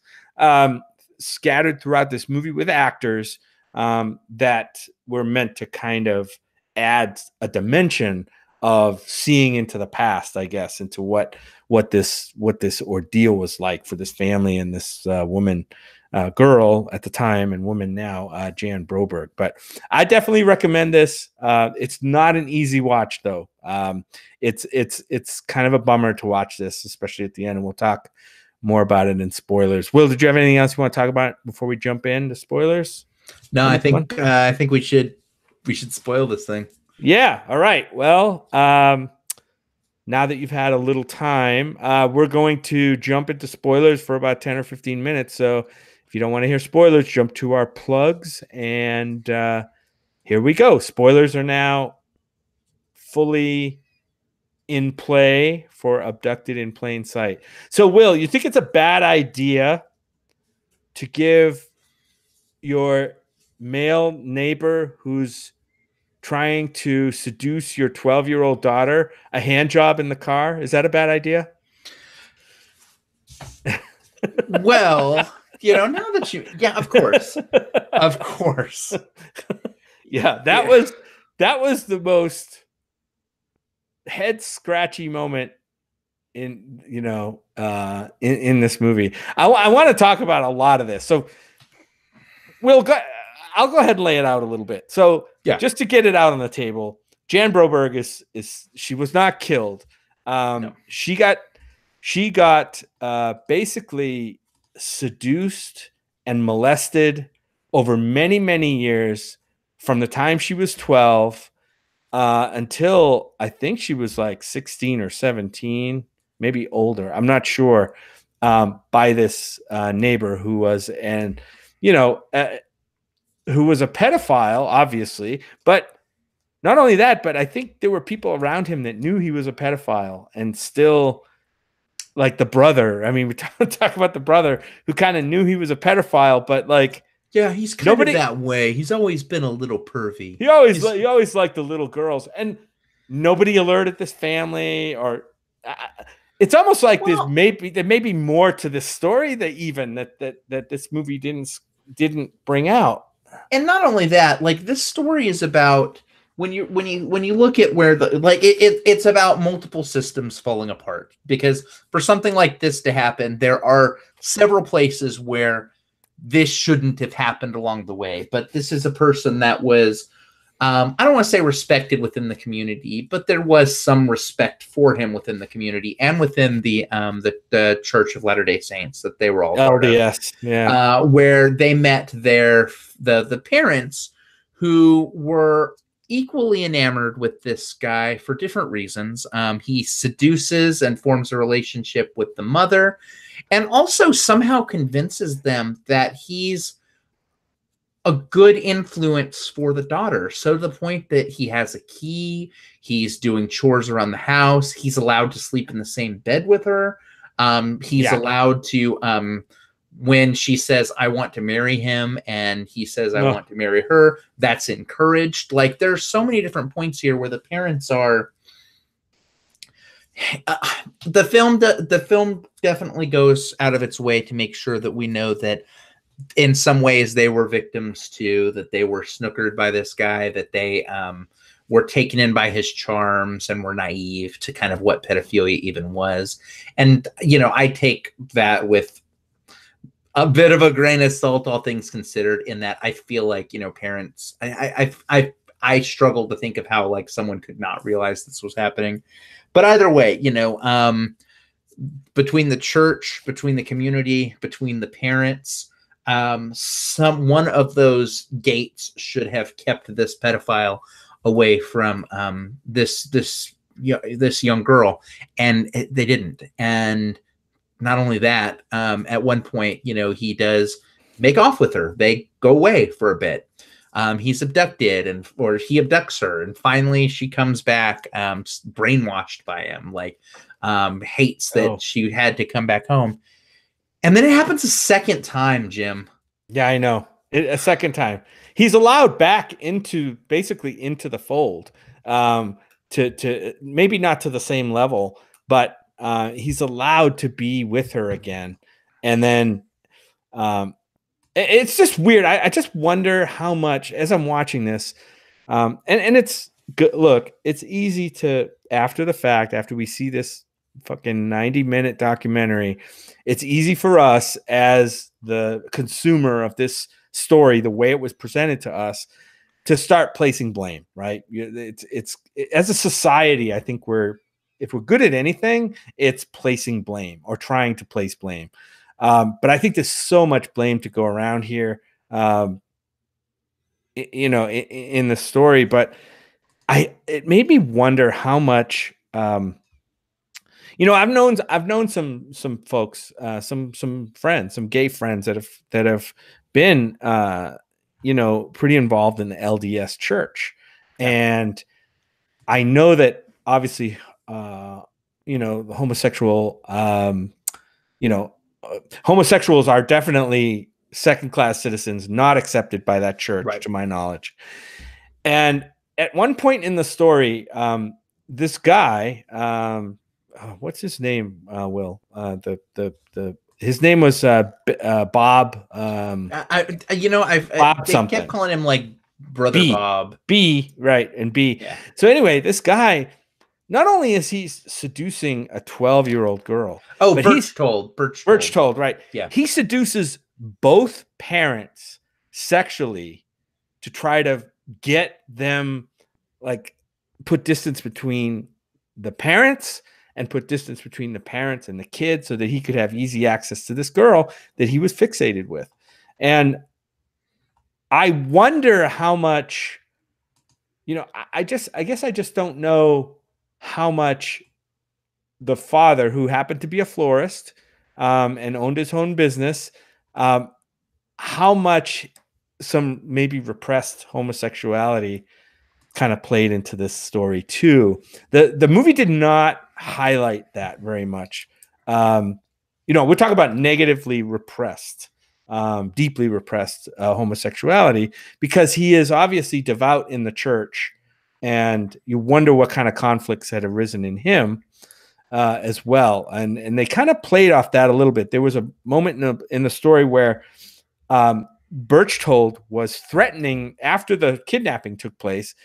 scattered throughout this movie with actors that were meant to kind of add a dimension of seeing into the past, I guess, into what this ordeal was like for this family and this woman, girl at the time and woman now, Jan Broberg. But I definitely recommend this. It's not an easy watch though. It's kind of a bummer to watch this, especially at the end, and we'll talk more about it in spoilers. Will, did you have anything else you want to talk about before we jump into spoilers? No, I think we should spoil this thing. Yeah. All right. Well, now that you've had a little time, we're going to jump into spoilers for about 10 or 15 minutes. So if you don't want to hear spoilers, jump to our plugs. And here we go. Spoilers are now fully in play for Abducted in Plain Sight. So, Will, you think it's a bad idea to give your male neighbor who's trying to seduce your 12-year-old daughter a hand job in the car? Is that a bad idea? Well, now that yeah, of course. Of course. Yeah, that was the most head scratchy moment in this movie. I want to talk about a lot of this. So I'll go ahead and lay it out a little bit. So yeah, just to get it out on the table, Jan Broberg is she was not killed. No. She got basically seduced and molested over many, many years from the time she was 12 until I think she was like 16 or 17, maybe older. I'm not sure, by this neighbor who was who was a pedophile, obviously. But not only that, but I think there were people around him that knew he was a pedophile and still, like the brother. I mean, we talk about the brother who kind of knew he was a pedophile, but like, yeah, he's kind of that way. He's always been a little pervy. He always liked the little girls, and nobody alerted this family. Or it's almost like there may be more to this story that this movie didn't bring out. And not only that, like this story is about when you look at where it's about multiple systems falling apart, because for something like this to happen, there are several places where this shouldn't have happened along the way. But this is a person that was, I don't want to say respected within the community, but there was some respect for him within the community and within the Church of Latter-day Saints that they were all part of. Yeah. Where they met the parents who were equally enamored with this guy for different reasons. He seduces and forms a relationship with the mother, and also somehow convinces them that he's a good influence for the daughter. So to the point that he has a key, he's doing chores around the house, he's allowed to sleep in the same bed with her. He's allowed to, when she says, I want to marry him, and he says, I want to marry her, that's encouraged. Like, there's so many different points here where the parents are, the film definitely goes out of its way to make sure that we know that in some ways they were victims too, that they were snookered by this guy, that they were taken in by his charms and were naive to kind of what pedophilia even was. And, I take that with a bit of a grain of salt, all things considered, in that I feel like, parents, I struggle to think of how like someone could not realize this was happening. But either way, between the church, between the community, between the parents, one of those gates should have kept this pedophile away from this young girl, and they didn't. And not only that, at one point, he does make off with her. They go away for a bit. He's abducted, or he abducts her, and finally she comes back, brainwashed by him, like hates that she had to come back home. And then it happens a second time, Jim. Yeah, I know. A second time. He's allowed back into basically into the fold. To maybe not to the same level, but he's allowed to be with her again. And then it's just weird. I just wonder how much, as I'm watching this, and it's good. Look, it's easy to, after the fact, after we see this fucking 90-minute documentary, it's easy for us as the consumer of this story, the way it was presented to us, to start placing blame, right? It's as a society, I think if we're good at anything, it's placing blame or trying to place blame. But I think there's so much blame to go around here, in the story. But it made me wonder how much, I've known some folks, some friends, some gay friends that have been, pretty involved in the LDS church. Yeah. And I know that obviously, the homosexual, homosexuals are definitely second-class citizens, not accepted by that church, right, to my knowledge. And at one point in the story, this guy, what's his name? Will, his name was Bob. Bob something. Kept calling him like Brother B, Bob. B, right, and B. Yeah. So anyway, this guy, not only is he seducing a 12-year-old girl. Oh, Berchtold, right? Yeah. He seduces both parents sexually to try to get them, like, put distance between the parents and put distance between the parents and the kids so that he could have easy access to this girl that he was fixated with. And I wonder how much, I guess I just don't know how much the father, who happened to be a florist, and owned his own business, how much some maybe repressed homosexuality kind of played into this story too. The movie did not highlight that very much. We're talking about negatively repressed, deeply repressed homosexuality, because he is obviously devout in the church, and you wonder what kind of conflicts had arisen in him as well. And they kind of played off that a little bit. There was a moment in the story where Berchtold was threatening, after the kidnapping took place,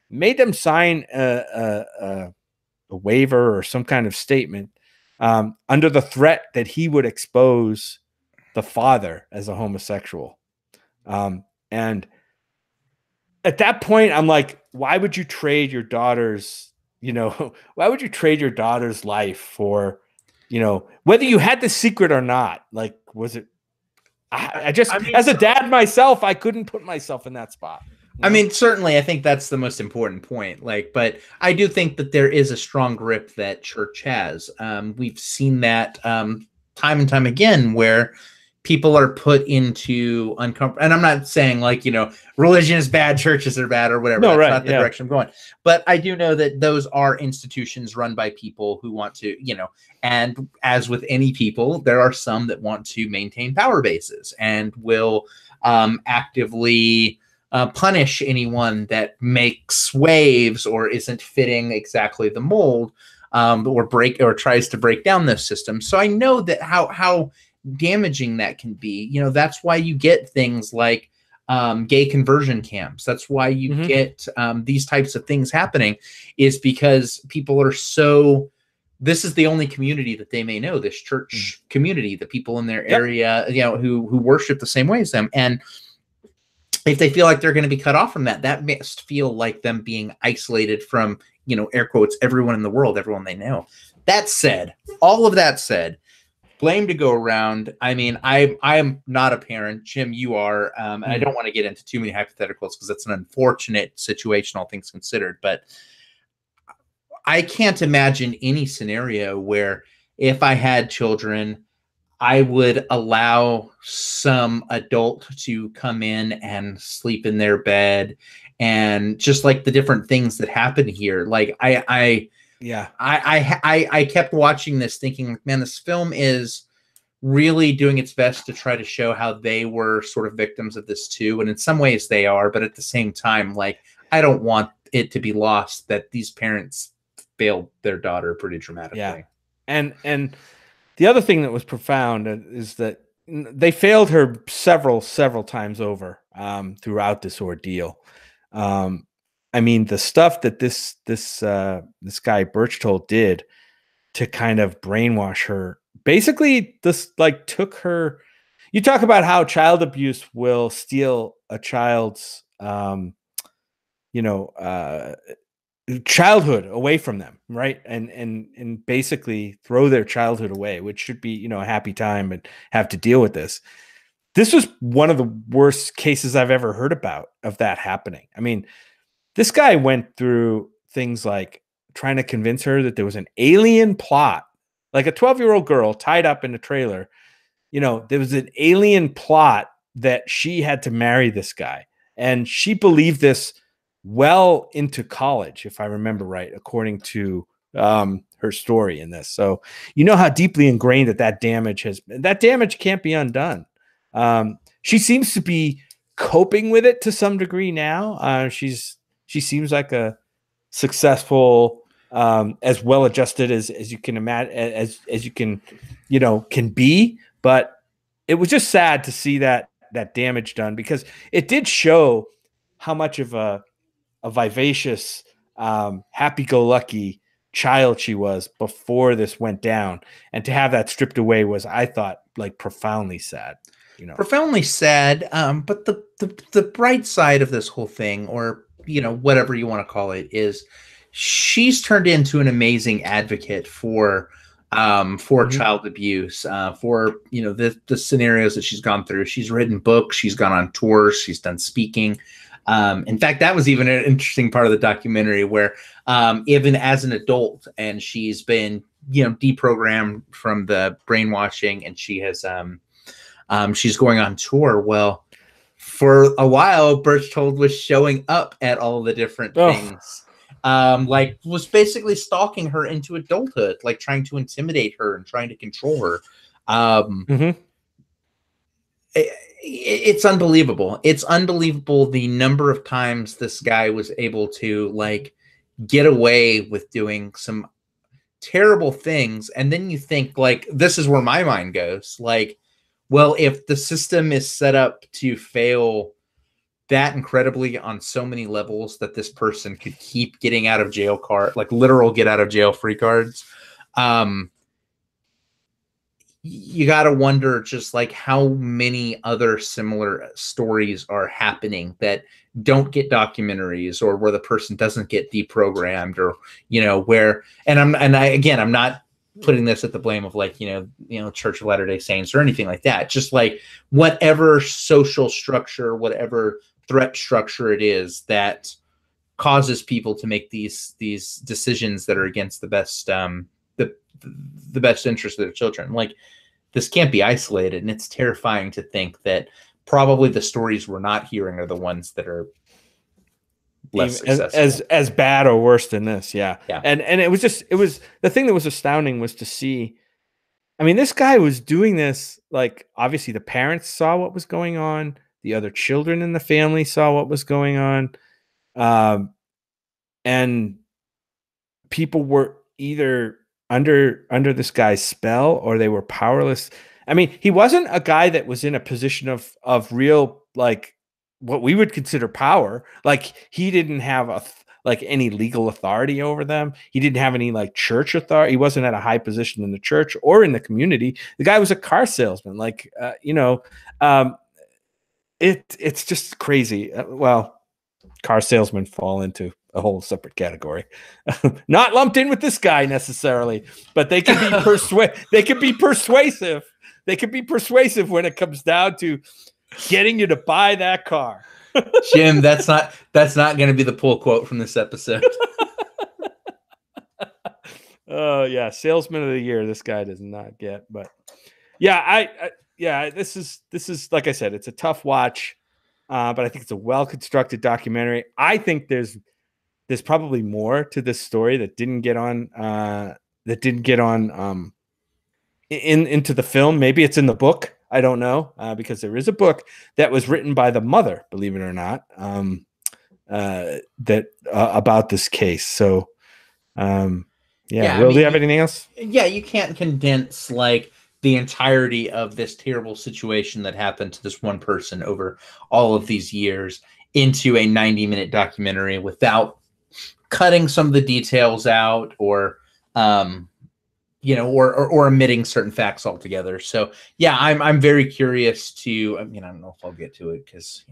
made them sign a waiver or some kind of statement under the threat that he would expose the father as a homosexual. And at that point, I'm like, why would you trade your daughter's, why would you trade your daughter's life for, whether you had the secret or not? Like, was it, I mean, as a dad myself, I couldn't put myself in that spot. I mean, certainly, I think that's the most important point. But I do think that there is a strong grip that church has. We've seen that time and time again, where people are put into uncomfortable. And I'm not saying religion is bad, churches are bad, or whatever. No, that's not the direction I'm going. But I do know that those are institutions run by people who want to, and as with any people, there are some that want to maintain power bases and will actively punish anyone that makes waves or isn't fitting exactly the mold, or tries to break down those systems. So I know that how damaging that can be. That's why you get things like gay conversion camps. That's why you get these types of things happening, is because people are so, this is the only community that they may know, this church community, the people in their area, who worship the same way as them. And if they feel like they're going to be cut off from that, that must feel like them being isolated from, air quotes, everyone in the world, everyone they know. That said, all of that said, blame to go around. I mean, I am not a parent. Jim, you are. And I don't want to get into too many hypotheticals because it's an unfortunate situation, all things considered. But I can't imagine any scenario where, if I had children, I would allow some adult to come in and sleep in their bed, and just like the different things that happen here. Like I kept watching this thinking, man, this film is really doing its best to try to show how they were sort of victims of this too. And in some ways they are, but at the same time, like, I don't want it to be lost that these parents failed their daughter pretty dramatically. Yeah. And the other thing that was profound is that they failed her several times over throughout this ordeal. I mean, the stuff that this guy Birchtold did to kind of brainwash her, basically, this like took her. You talk about how child abuse will steal a child's, childhood away from them, right? And basically throw their childhood away, which should be, a happy time, and have to deal with this. This was one of the worst cases I've ever heard about of that happening. I mean, this guy went through things like trying to convince her that there was an alien plot, like a 12-year-old girl tied up in a trailer. There was an alien plot that she had to marry this guy. And she believed this well into college, if I remember right, according to her story in this. So how deeply ingrained that damage has been. That damage can't be undone. She seems to be coping with it to some degree now. She seems like a successful, as well-adjusted as you can imagine, as you can, can be. But it was just sad to see that damage done, because it did show how much of a vivacious, happy-go-lucky child she was before this went down. And to have that stripped away was, I thought, like, profoundly sad. Profoundly sad. But the bright side of this whole thing, or whatever you want to call it, is she's turned into an amazing advocate for child abuse, for the scenarios that she's gone through. She's written books, she's gone on tours, she's done speaking. In fact, that was even an interesting part of the documentary where even as an adult, and she's been deprogrammed from the brainwashing, and she has she's going on tour. Well, for a while, Birchtold was showing up at all the different things. Like, was basically stalking her into adulthood, like trying to intimidate her and trying to control her. It's unbelievable. It's unbelievable the number of times this guy was able to, like, get away with doing some terrible things. And then you think, like, this is where my mind goes. Like, well, if the system is set up to fail that incredibly on so many levels that this person could keep getting out of jail card, like literal get out of jail free cards, you got to wonder just like how many other similar stories are happening that don't get documentaries, or where the person doesn't get deprogrammed, or where, I'm not putting this at the blame of, like, Church of Latter-day Saints or anything like that. Just like whatever social structure, whatever threat structure it is that causes people to make these decisions that are against the best the best interest of their children. Like, this can't be isolated, and it's terrifying to think that probably the stories we're not hearing are the ones that are less successful. As bad or worse than this. Yeah. And it was the thing that was astounding was to see. I mean, this guy was doing this, like, obviously the parents saw what was going on. The other children in the family saw what was going on. And people were either under this guy's spell, or they were powerless. I mean, he wasn't a guy that was in a position of real, like, what we would consider power. Like, he didn't have any legal authority over them. He didn't have any, like, church authority. He wasn't at a high position in the church or in the community. The guy was a car salesman. Like, it's just crazy. Well, car salesmen fall into a whole separate category, not lumped in with this guy necessarily, but they can be They can be persuasive. They can be persuasive when it comes down to getting you to buy that car. Jim, that's not going to be the pull quote from this episode. Oh yeah, salesman of the year. This guy does not get, but yeah, this is like I said, it's a tough watch, but I think it's a well constructed documentary. I think there's probably more to this story that didn't get on into the film. Maybe it's in the book. I don't know, because there is a book that was written by the mother, believe it or not, that about this case. So, yeah. Will, do you have anything else? Yeah, you can't condense like the entirety of this terrible situation that happened to this one person over all of these years into a 90-minute documentary without cutting some of the details out or or omitting certain facts altogether. So yeah, I'm very curious to, I don't know if I'll get to it because,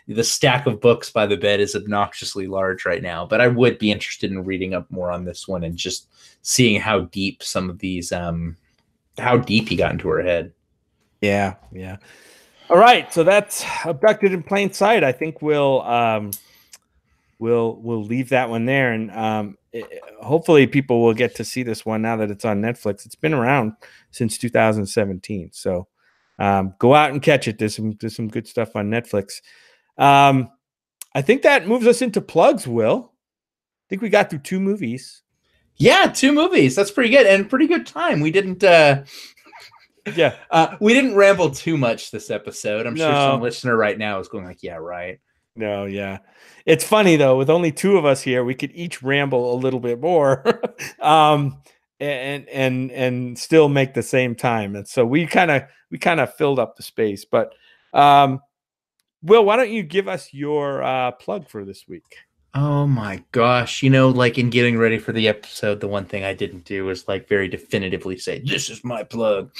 the stack of books by the bed is obnoxiously large right now, but I would be interested in reading up more on this one and just seeing how deep some of these, how deep he got into her head. Yeah. Yeah. All right. So that's Abducted in Plain Sight. I think we'll leave that one there. And, hopefully people will get to see this one now that it's on Netflix. It's been around since 2017. So, go out and catch it. There's some good stuff on Netflix. I think that moves us into plugs, Will. I think we got through 2 movies. Yeah, 2 movies. That's pretty good. And pretty good time. We didn't we didn't ramble too much this episode. I'm sure some listener right now is going like, yeah, right. No, yeah. It's funny though, with only 2 of us here, we could each ramble a little bit more. And still make the same time. And so we kind of filled up the space. But Will, why don't you give us your plug for this week? Oh my gosh. Like in getting ready for the episode, the one thing I didn't do was like very definitively say, this is my plug.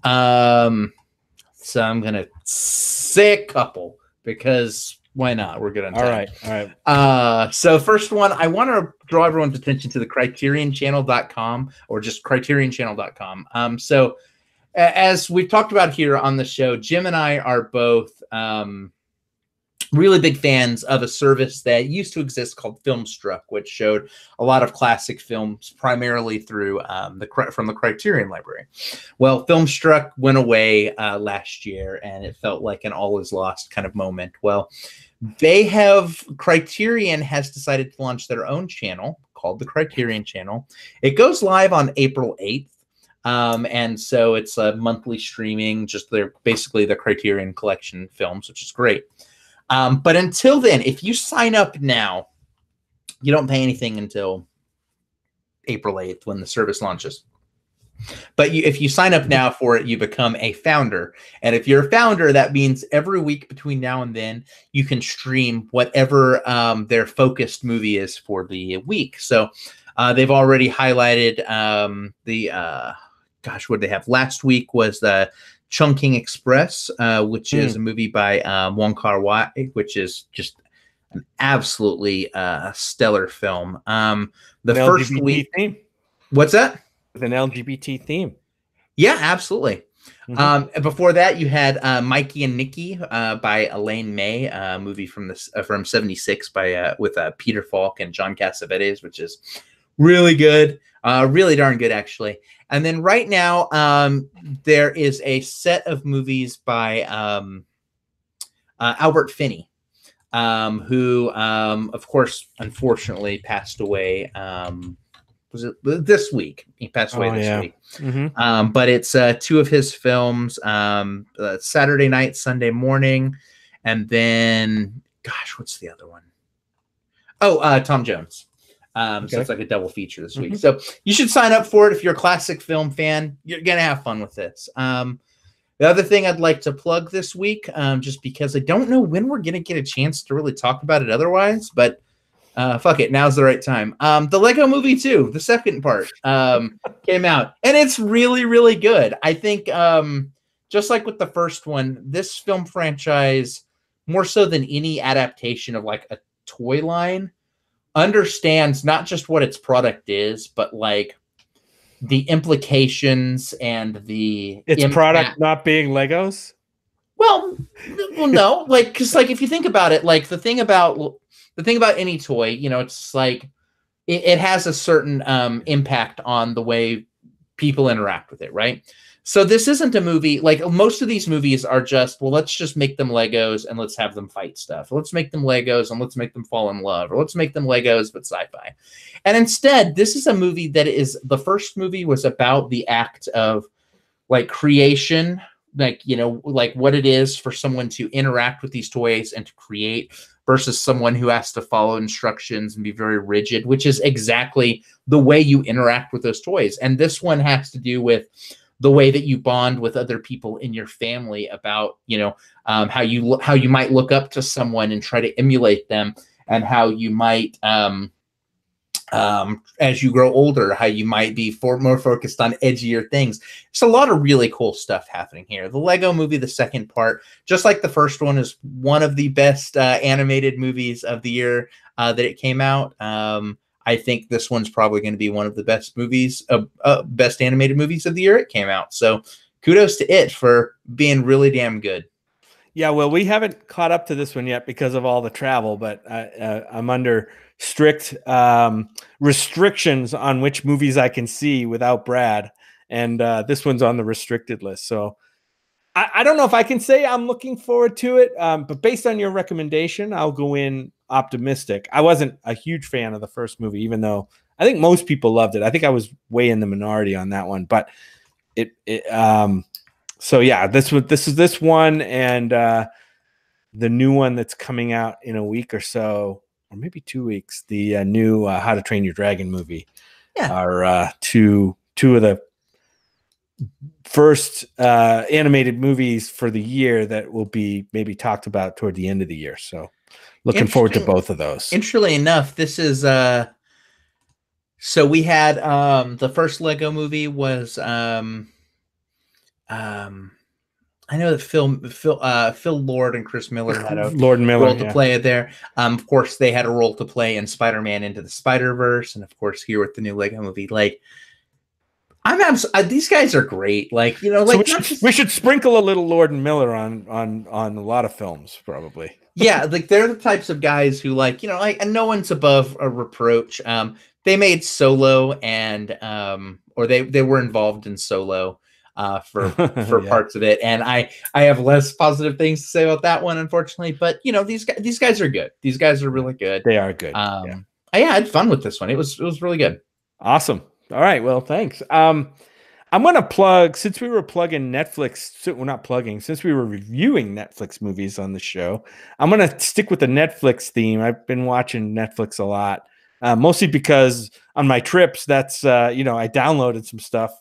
So I'm going to say a couple because why not? We're good on time. All right. So first one, I want to draw everyone's attention to the CriterionChannel.com or just CriterionChannel.com. So as we've talked about here on the show, Jim and I are both really big fans of a service that used to exist called Filmstruck, which showed a lot of classic films primarily through from the Criterion Library. Well, Filmstruck went away last year, and it felt like an all is lost kind of moment. Well, Criterion has decided to launch their own channel called the Criterion Channel. It goes live on April 8th. And so it's a monthly streaming, just basically the Criterion Collection films, which is great. But until then, if you sign up now, you don't pay anything until April 8th when the service launches. But if you sign up now for it, you become a founder. And if you're a founder, that means every week between now and then, you can stream whatever their focused movie is for the week. So they've already highlighted what did they have? Last week was the Chungking Express, which is a movie by Wong Kar-wai, which is just an absolutely stellar film. The first LGBT week theme. What's that? With an LGBT theme. Yeah, absolutely. And before that, you had Mikey and Nicky by Elaine May, a movie from '76 with Peter Falk and John Cassavetes, which is really good, really darn good actually. And then right now, there is a set of movies by Albert Finney, who, of course, unfortunately passed away. Was it this week? He passed away this week. But it's 2 of his films, Saturday Night, Sunday Morning, and then, gosh, what's the other one? Oh, Tom Jones. So it's like a double feature this week. So you should sign up for it if you're a classic film fan. You're going to have fun with this. The other thing I'd like to plug this week, just because I don't know when we're going to get a chance to really talk about it otherwise, but fuck it, now's the right time. The Lego Movie 2, the second part, came out, and it's really, really good. I think just like with the first one, this film franchise, more so than any adaptation of like a toy line, understands not just what its product is, but like the implications and its product not being Legos. Well, no, like, because like if you think about it, like the thing about any toy, it's like it has a certain impact on the way people interact with it, right? So this isn't a movie, like most of these movies are just, well, let's just make them Legos and let's have them fight stuff. Let's make them Legos and let's make them fall in love, or let's make them Legos but sci-fi. And instead, this is a movie that is, the first movie was about the act of like creation, like, you know, like what it is for someone to interact with these toys and to create versus someone who has to follow instructions and be very rigid, which is exactly the way you interact with those toys. And this one has to do with the way that you bond with other people in your family about, you know, how you might look up to someone and try to emulate them, and how you might, as you grow older, how you might be more focused on edgier things. It's a lot of really cool stuff happening here. The Lego Movie, the second part, just like the first one, is one of the best animated movies of the year that it came out. I think this one's probably going to be one of the best movies, best animated movies of the year it came out. So kudos to it for being really damn good. Yeah, well, we haven't caught up to this one yet because of all the travel, but I'm under strict restrictions on which movies I can see without Brad, and this one's on the restricted list. So I don't know if I can say I'm looking forward to it, but based on your recommendation, I'll go in optimistic. I wasn't a huge fan of the first movie, even though I think most people loved it. I think I was way in the minority on that one, but so yeah, this is this one, and the new one that's coming out in a week or so, or maybe 2 weeks. The new How to Train Your Dragon movie are two of the first animated movies for the year that will be maybe talked about toward the end of the year. So looking forward to both of those. Interestingly enough, this is so we had the first Lego Movie was I know that Phil Lord and Chris Miller had a role to play there. Of course, they had a role to play in Spider-Man Into the Spider-Verse, and of course here with the new Lego Movie. Like, these guys are great. Like, you know, like so we should sprinkle a little Lord and Miller on a lot of films, probably. Yeah, like they're the types of guys who, like, you know, like, and no one's above a reproach. They made Solo, and or they were involved in Solo for parts of it, and I have less positive things to say about that one, unfortunately. But you know, these guys are good. These guys are really good. They are good. I had fun with this one. It was really good. Awesome. All right. Well, thanks. I'm going to plug, since we were plugging Netflix, we're not plugging, since we were reviewing Netflix movies on the show, I'm going to stick with the Netflix theme. I've been watching Netflix a lot, mostly because on my trips, that's, you know, I downloaded some stuff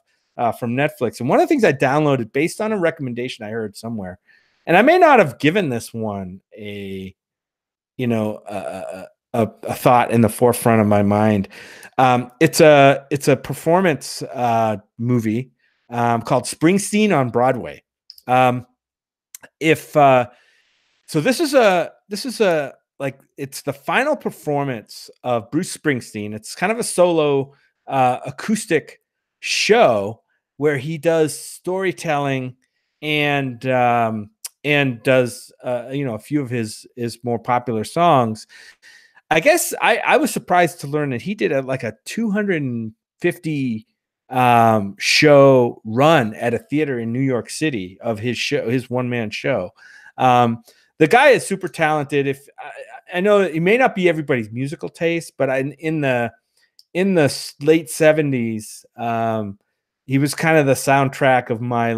from Netflix. And one of the things I downloaded based on a recommendation I heard somewhere, and I may not have given this one a thought in the forefront of my mind. It's a performance movie called Springsteen on Broadway. So this is a like, it's the final performance of Bruce Springsteen. It's kind of a solo acoustic show where he does storytelling and does a few of his more popular songs. I guess I was surprised to learn that he did a 250 show run at a theater in New York City of his show, his one-man show. The guy is super talented. If I know it may not be everybody's musical taste, but in the late 70s, he was kind of the soundtrack of my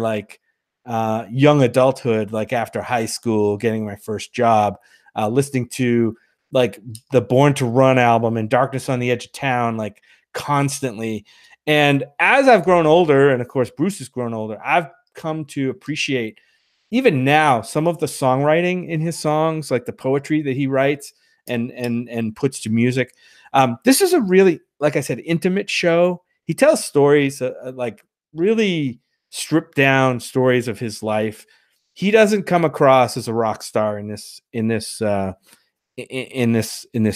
young adulthood, like after high school, getting my first job, listening to like the Born to Run album and Darkness on the Edge of Town, like constantly. And as I've grown older, and of course Bruce has grown older, I've come to appreciate even now some of the songwriting in his songs, like the poetry that he writes and puts to music. This is a really, like I said, intimate show. He tells stories, like really stripped down stories of his life. He doesn't come across as a rock star in this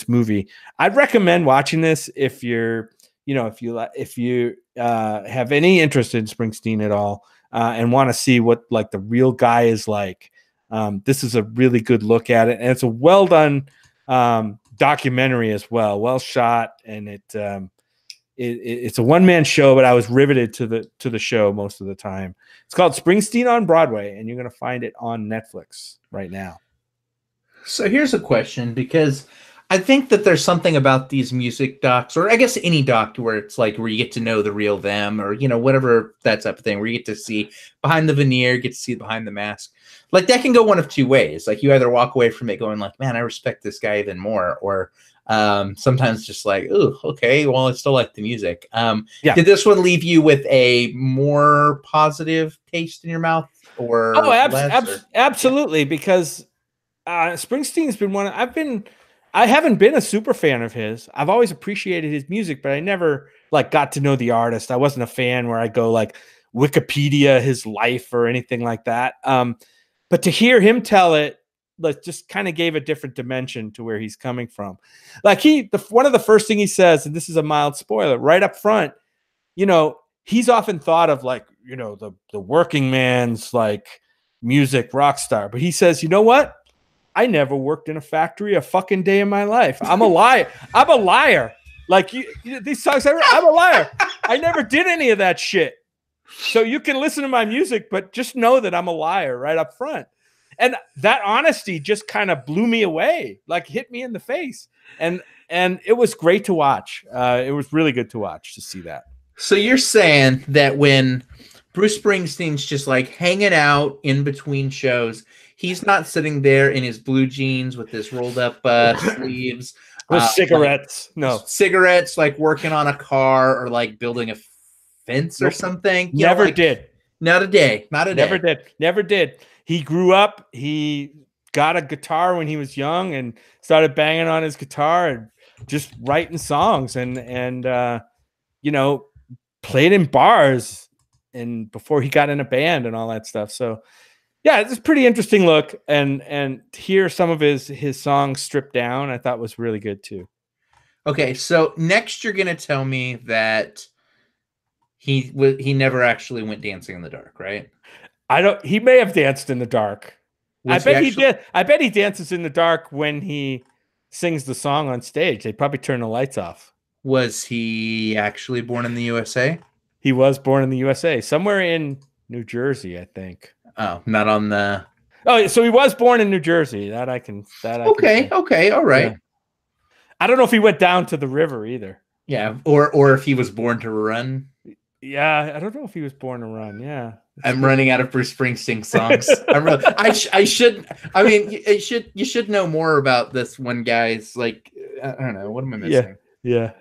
movie. I'd recommend watching this if you're, if you have any interest in Springsteen at all, and want to see what like the real guy is like. This is a really good look at it, and it's a well done documentary as well, well shot, and it's a one-man show, but I was riveted to the show most of the time. It's called Springsteen on Broadway, and you're going to find it on Netflix right now. So here's a question, because I think that there's something about these music docs, or I guess any doc where it's like where you get to know the real them, or whatever that type of thing, where you get to see behind the veneer, get to see behind the mask. Like that can go one of two ways. Like you either walk away from it going like, man, I respect this guy even more, or sometimes just like, oh, okay, well, I still like the music. Yeah. Did this one leave you with a more positive taste in your mouth, or absolutely, because Springsteen's been I haven't been a super fan of his. I've always appreciated his music, but I never like got to know the artist. I wasn't a fan where I go like Wikipedia his life or anything like that. But to hear him tell it, like, just kind of gave a different dimension to where he's coming from. Like one of the first thing he says, and this is a mild spoiler, right up front, he's often thought of like, the working man's like music rock star. But he says, you know what? I never worked in a factory a fucking day in my life. I'm a liar. I'm a liar. Like these songs, I'm a liar. I never did any of that shit. So you can listen to my music, but just know that I'm a liar right up front. And that honesty just kind of blew me away, like hit me in the face. And it was great to watch. It was really good to watch, to see that. So you're saying that when Bruce Springsteen's just like hanging out in between shows, he's not sitting there in his blue jeans with his rolled up sleeves. With cigarettes. Like, cigarettes, like working on a car or like building a fence or something. Never did. Not a day. Not a day. Never did. He grew up. He got a guitar when he was young and started banging on his guitar and just writing songs and played in bars and before he got in a band and all that stuff. So yeah, it's a pretty interesting look, and to hear some of his songs stripped down, I thought was really good too. Okay, so next you're gonna tell me that he never actually went dancing in the dark, right? He may have danced in the dark. I bet he did. I bet he dances in the dark when he sings the song on stage. They probably turn the lights off. Was he actually born in the USA? He was born in the USA, somewhere in New Jersey, I think. Oh, not on the. Oh, so he was born in New Jersey. Okay, all right. Yeah. I don't know if he went down to the river either. Yeah, or if he was born to run. Yeah, I don't know if he was born to run. Yeah, I'm running out of Bruce Springsteen songs. You should know more about this one guy's like. I don't know. What am I missing? Yeah.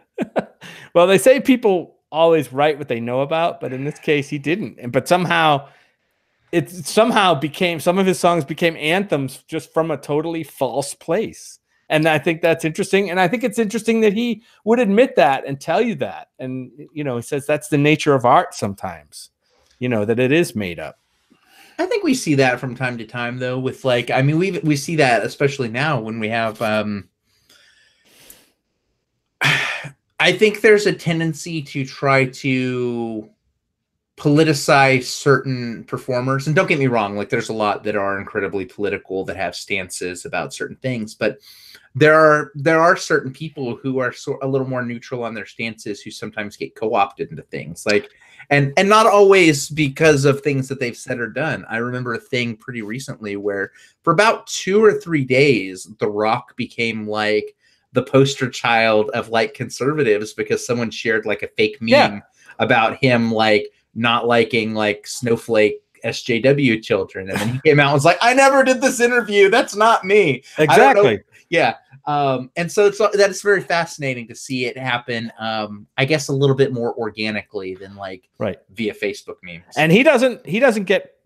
Well, they say people always write what they know about, but in this case, he didn't. But somehow. Some of his songs became anthems just from a totally false place. And I think that's interesting. And I think it's interesting that he would admit that and tell you that. And, he says that's the nature of art sometimes, that it is made up. I think we see that from time to time, though, with like, I mean, we see that especially now when we have, I think there's a tendency to try to politicize certain performers. And don't get me wrong, like there's a lot that are incredibly political that have stances about certain things, but there are certain people who are a little more neutral on their stances who sometimes get co-opted into things like, and not always because of things that they've said or done. I remember a thing pretty recently where for about 2 or 3 days, The Rock became like the poster child of like conservatives because someone shared like a fake meme about him, like, not liking like snowflake SJW children. And then he came out and was like, I never did this interview. That's not me. Exactly. Yeah. And so that's very fascinating to see it happen. I guess a little bit more organically than like via Facebook memes. And he doesn't get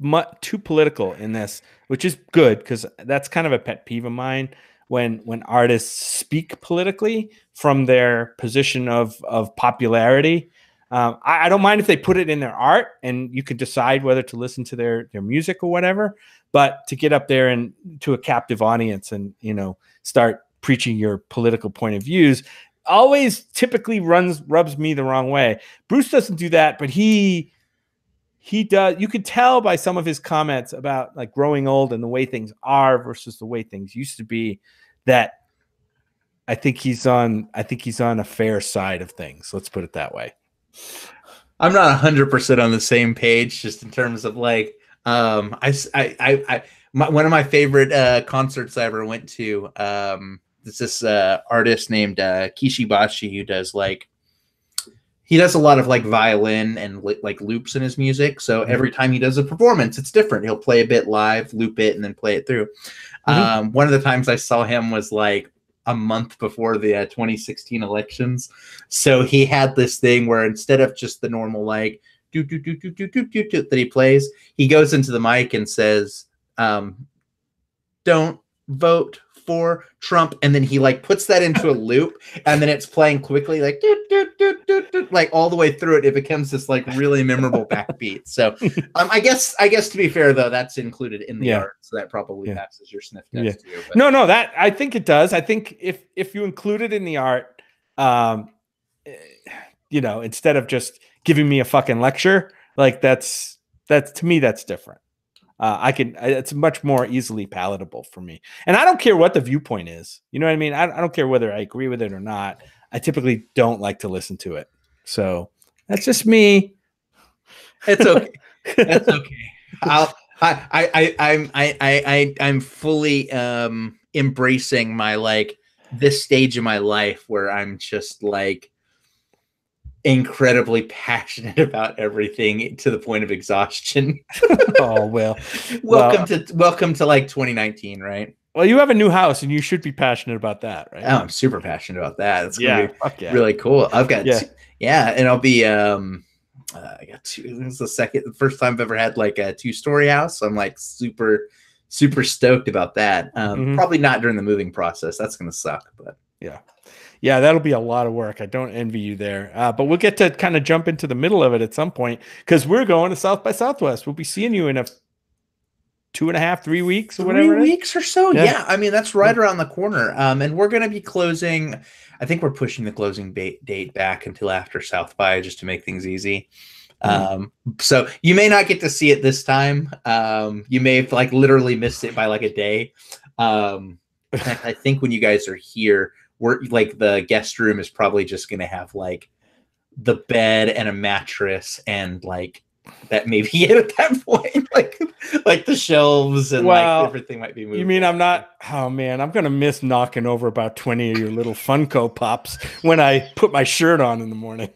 too political in this, which is good because that's kind of a pet peeve of mine when artists speak politically from their position of popularity. I don't mind if they put it in their art and you can decide whether to listen to their music or whatever, but to get up there and to a captive audience and, start preaching your political point of views always typically rubs me the wrong way. Bruce doesn't do that, but he does. You could tell by some of his comments about like growing old and the way things are versus the way things used to be that I think he's on a fair side of things. Let's put it that way. I'm not 100% on the same page, just in terms of like, one of my favorite concerts I ever went to this artist named Kishibashi who does like he does a lot of like violin and like loops in his music. So every time he does a performance, it's different. He'll play a bit live, loop it, and then play it through. One of the times I saw him was like a month before the 2016 elections. So he had this thing where instead of just the normal like do that he plays, he goes into the mic and says, "Don't vote for Trump," and then he like puts that into a loop, and then it's playing quickly like like all the way through it. It becomes this like really memorable backbeat. So I guess to be fair though, that's included in the art, so that probably passes your sniff test too. But. No, that I think it does. I think if you include it in the art, you know, instead of just giving me a fucking lecture, like that's to me that's different. It's much more easily palatable for me. And I don't care what the viewpoint is. You know what I mean? I don't care whether I agree with it or not. I typically don't like to listen to it. So that's just me. It's okay. That's okay. I'm fully embracing my like this stage of my life where I'm just like incredibly passionate about everything to the point of exhaustion. Oh well. Welcome to like 2019, right? Well, you have a new house and you should be passionate about that, right? Oh, I'm super passionate about that. It's gonna be really cool. I've got and I'll be I got two. This is the first time I've ever had like a 2-story house. So I'm like super stoked about that. Probably not during the moving process. That's gonna suck, but yeah, that'll be a lot of work. I don't envy you there. But we'll get to kind of jump into the middle of it at some point because we're going to South by Southwest. We'll be seeing you in a 2.5, 3 weeks or whatever. 3 weeks or so. Yeah. I mean, that's right around the corner. And we're going to be closing. I think we're pushing the closing date back until after South by just to make things easy. So you may not get to see it this time. You may have like literally missed it by like a day. I think when you guys are here, we're like the guest room is probably just going to have like the bed and a mattress and like that maybe it at that point, like the shelves and like everything might be moved. You mean I'm not? Oh man, I'm going to miss knocking over about 20 of your little Funko Pops when I put my shirt on in the morning.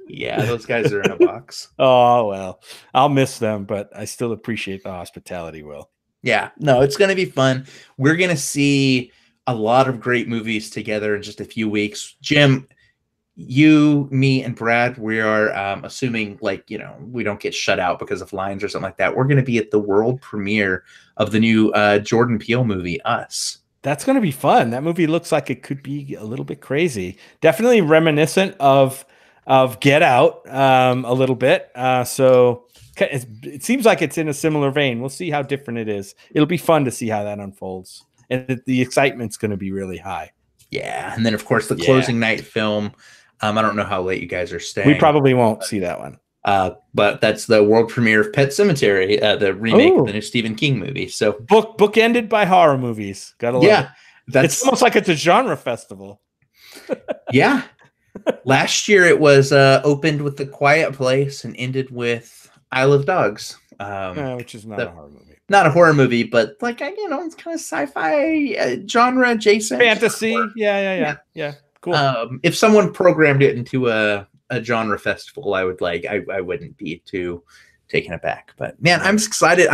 Yeah, those guys are in a box. Oh well, I'll miss them, but I still appreciate the hospitality, Will. Yeah, no, it's going to be fun. We're going to see a lot of great movies together in just a few weeks. Jim, you, me, and Brad, we are assuming like, you know, we don't get shut out because of lines or something like that. We're going to be at the world premiere of the new Jordan Peele movie, Us. That's going to be fun. That movie looks like it could be a little bit crazy. Definitely reminiscent of Get Out a little bit. So it seems like it's in a similar vein. We'll see how different it is. It'll be fun to see how that unfolds. And the excitement's going to be really high. Yeah. And then, of course, the closing night film. I don't know how late you guys are staying. We probably won't see that one. But that's the world premiere of Pet Sematary, the remake of the new Stephen King movie. So bookended by horror movies. Gotta love it. It's almost like it's a genre festival. Yeah. Last year it was opened with The Quiet Place and ended with Isle of Dogs. Which is not a horror movie. Not a horror movie, but like, you know, it's kind of sci-fi genre adjacent. Fantasy. Yeah. Cool. If someone programmed it into a genre festival, I would I wouldn't be too taken aback. But man, I'm excited.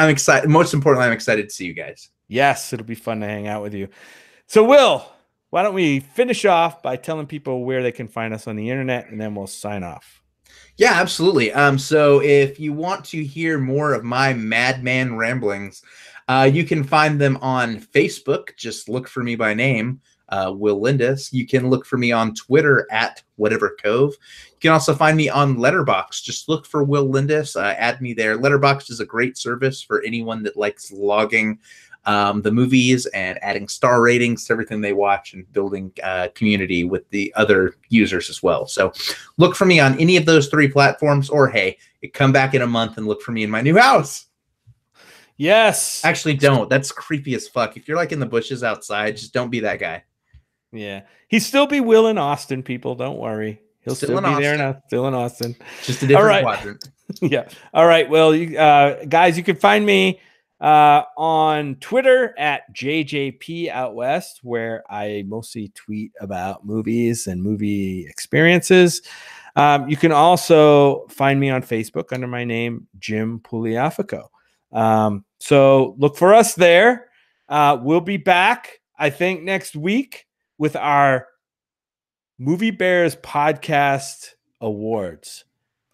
Most importantly, I'm excited to see you guys. Yes, it'll be fun to hang out with you. So Will, why don't we finish off by telling people where they can find us on the internet, and then we'll sign off. Yeah, absolutely. So if you want to hear more of my madman ramblings, you can find them on Facebook. Just look for me by name, Will Lindis. You can look for me on Twitter at Whatever Cove. You can also find me on Letterboxd. Just look for Will Lindis. Add me there. Letterboxd is a great service for anyone that likes logging the movies and adding star ratings to everything they watch and building community with the other users as well. So look for me on any of those 3 platforms, or hey, come back in a month and look for me in my new house. Yes. Actually, don't. That's creepy as fuck. If you're like in the bushes outside, just don't be that guy. Yeah. He'd still be Will in Austin, people. Don't worry. He'll still be there now. Still in Austin. Just a different quadrant. Yeah. All right. Well, you guys, you can find me on Twitter at JJP Out West, where I mostly tweet about movies and movie experiences. You can also find me on Facebook under my name, Jim Pugliafico. So look for us there. We'll be back, I think, next week with our Movie Bears Podcast Awards.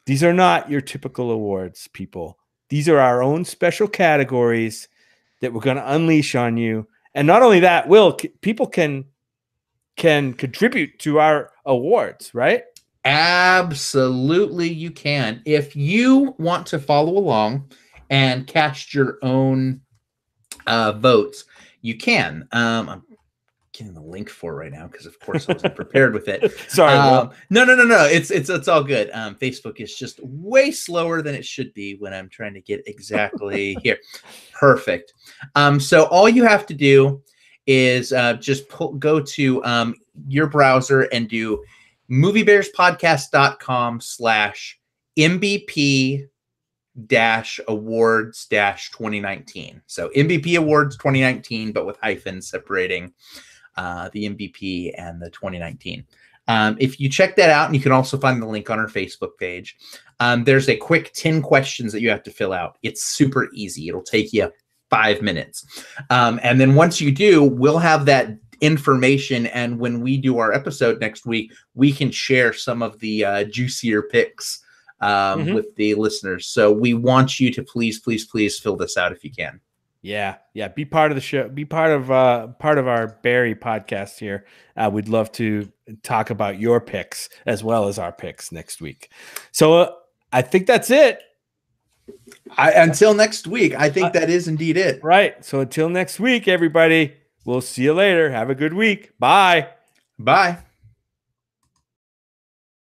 These are not your typical awards, people. These are our own special categories that we're going to unleash on you. And not only that, people can contribute to our awards, right? Absolutely, you can. If you want to follow along and cast your own votes, you can. I'm getting the link for right now because, of course, I wasn't prepared with it. Sorry. No. It's all good. Facebook is just way slower than it should be when I'm trying to get exactly here. Perfect. So all you have to do is just go to your browser and do moviebearspodcast.com/MBP-awards-2019. So MBP Awards 2019, but with hyphens separating the MBP and the 2019. If you check that out, and you can also find the link on our Facebook page, there's a quick 10 questions that you have to fill out. It's super easy. It'll take you 5 minutes. And then once you do, we'll have that information. And when we do our episode next week, we can share some of the juicier picks with the listeners. So we want you to please fill this out if you can. Yeah. Be part of the show. Be part of our Barry podcast here. We'd love to talk about your picks as well as our picks next week. So I think that's it. Until next week, I think that is indeed it. Right. So until next week, everybody, we'll see you later. Have a good week. Bye. Bye.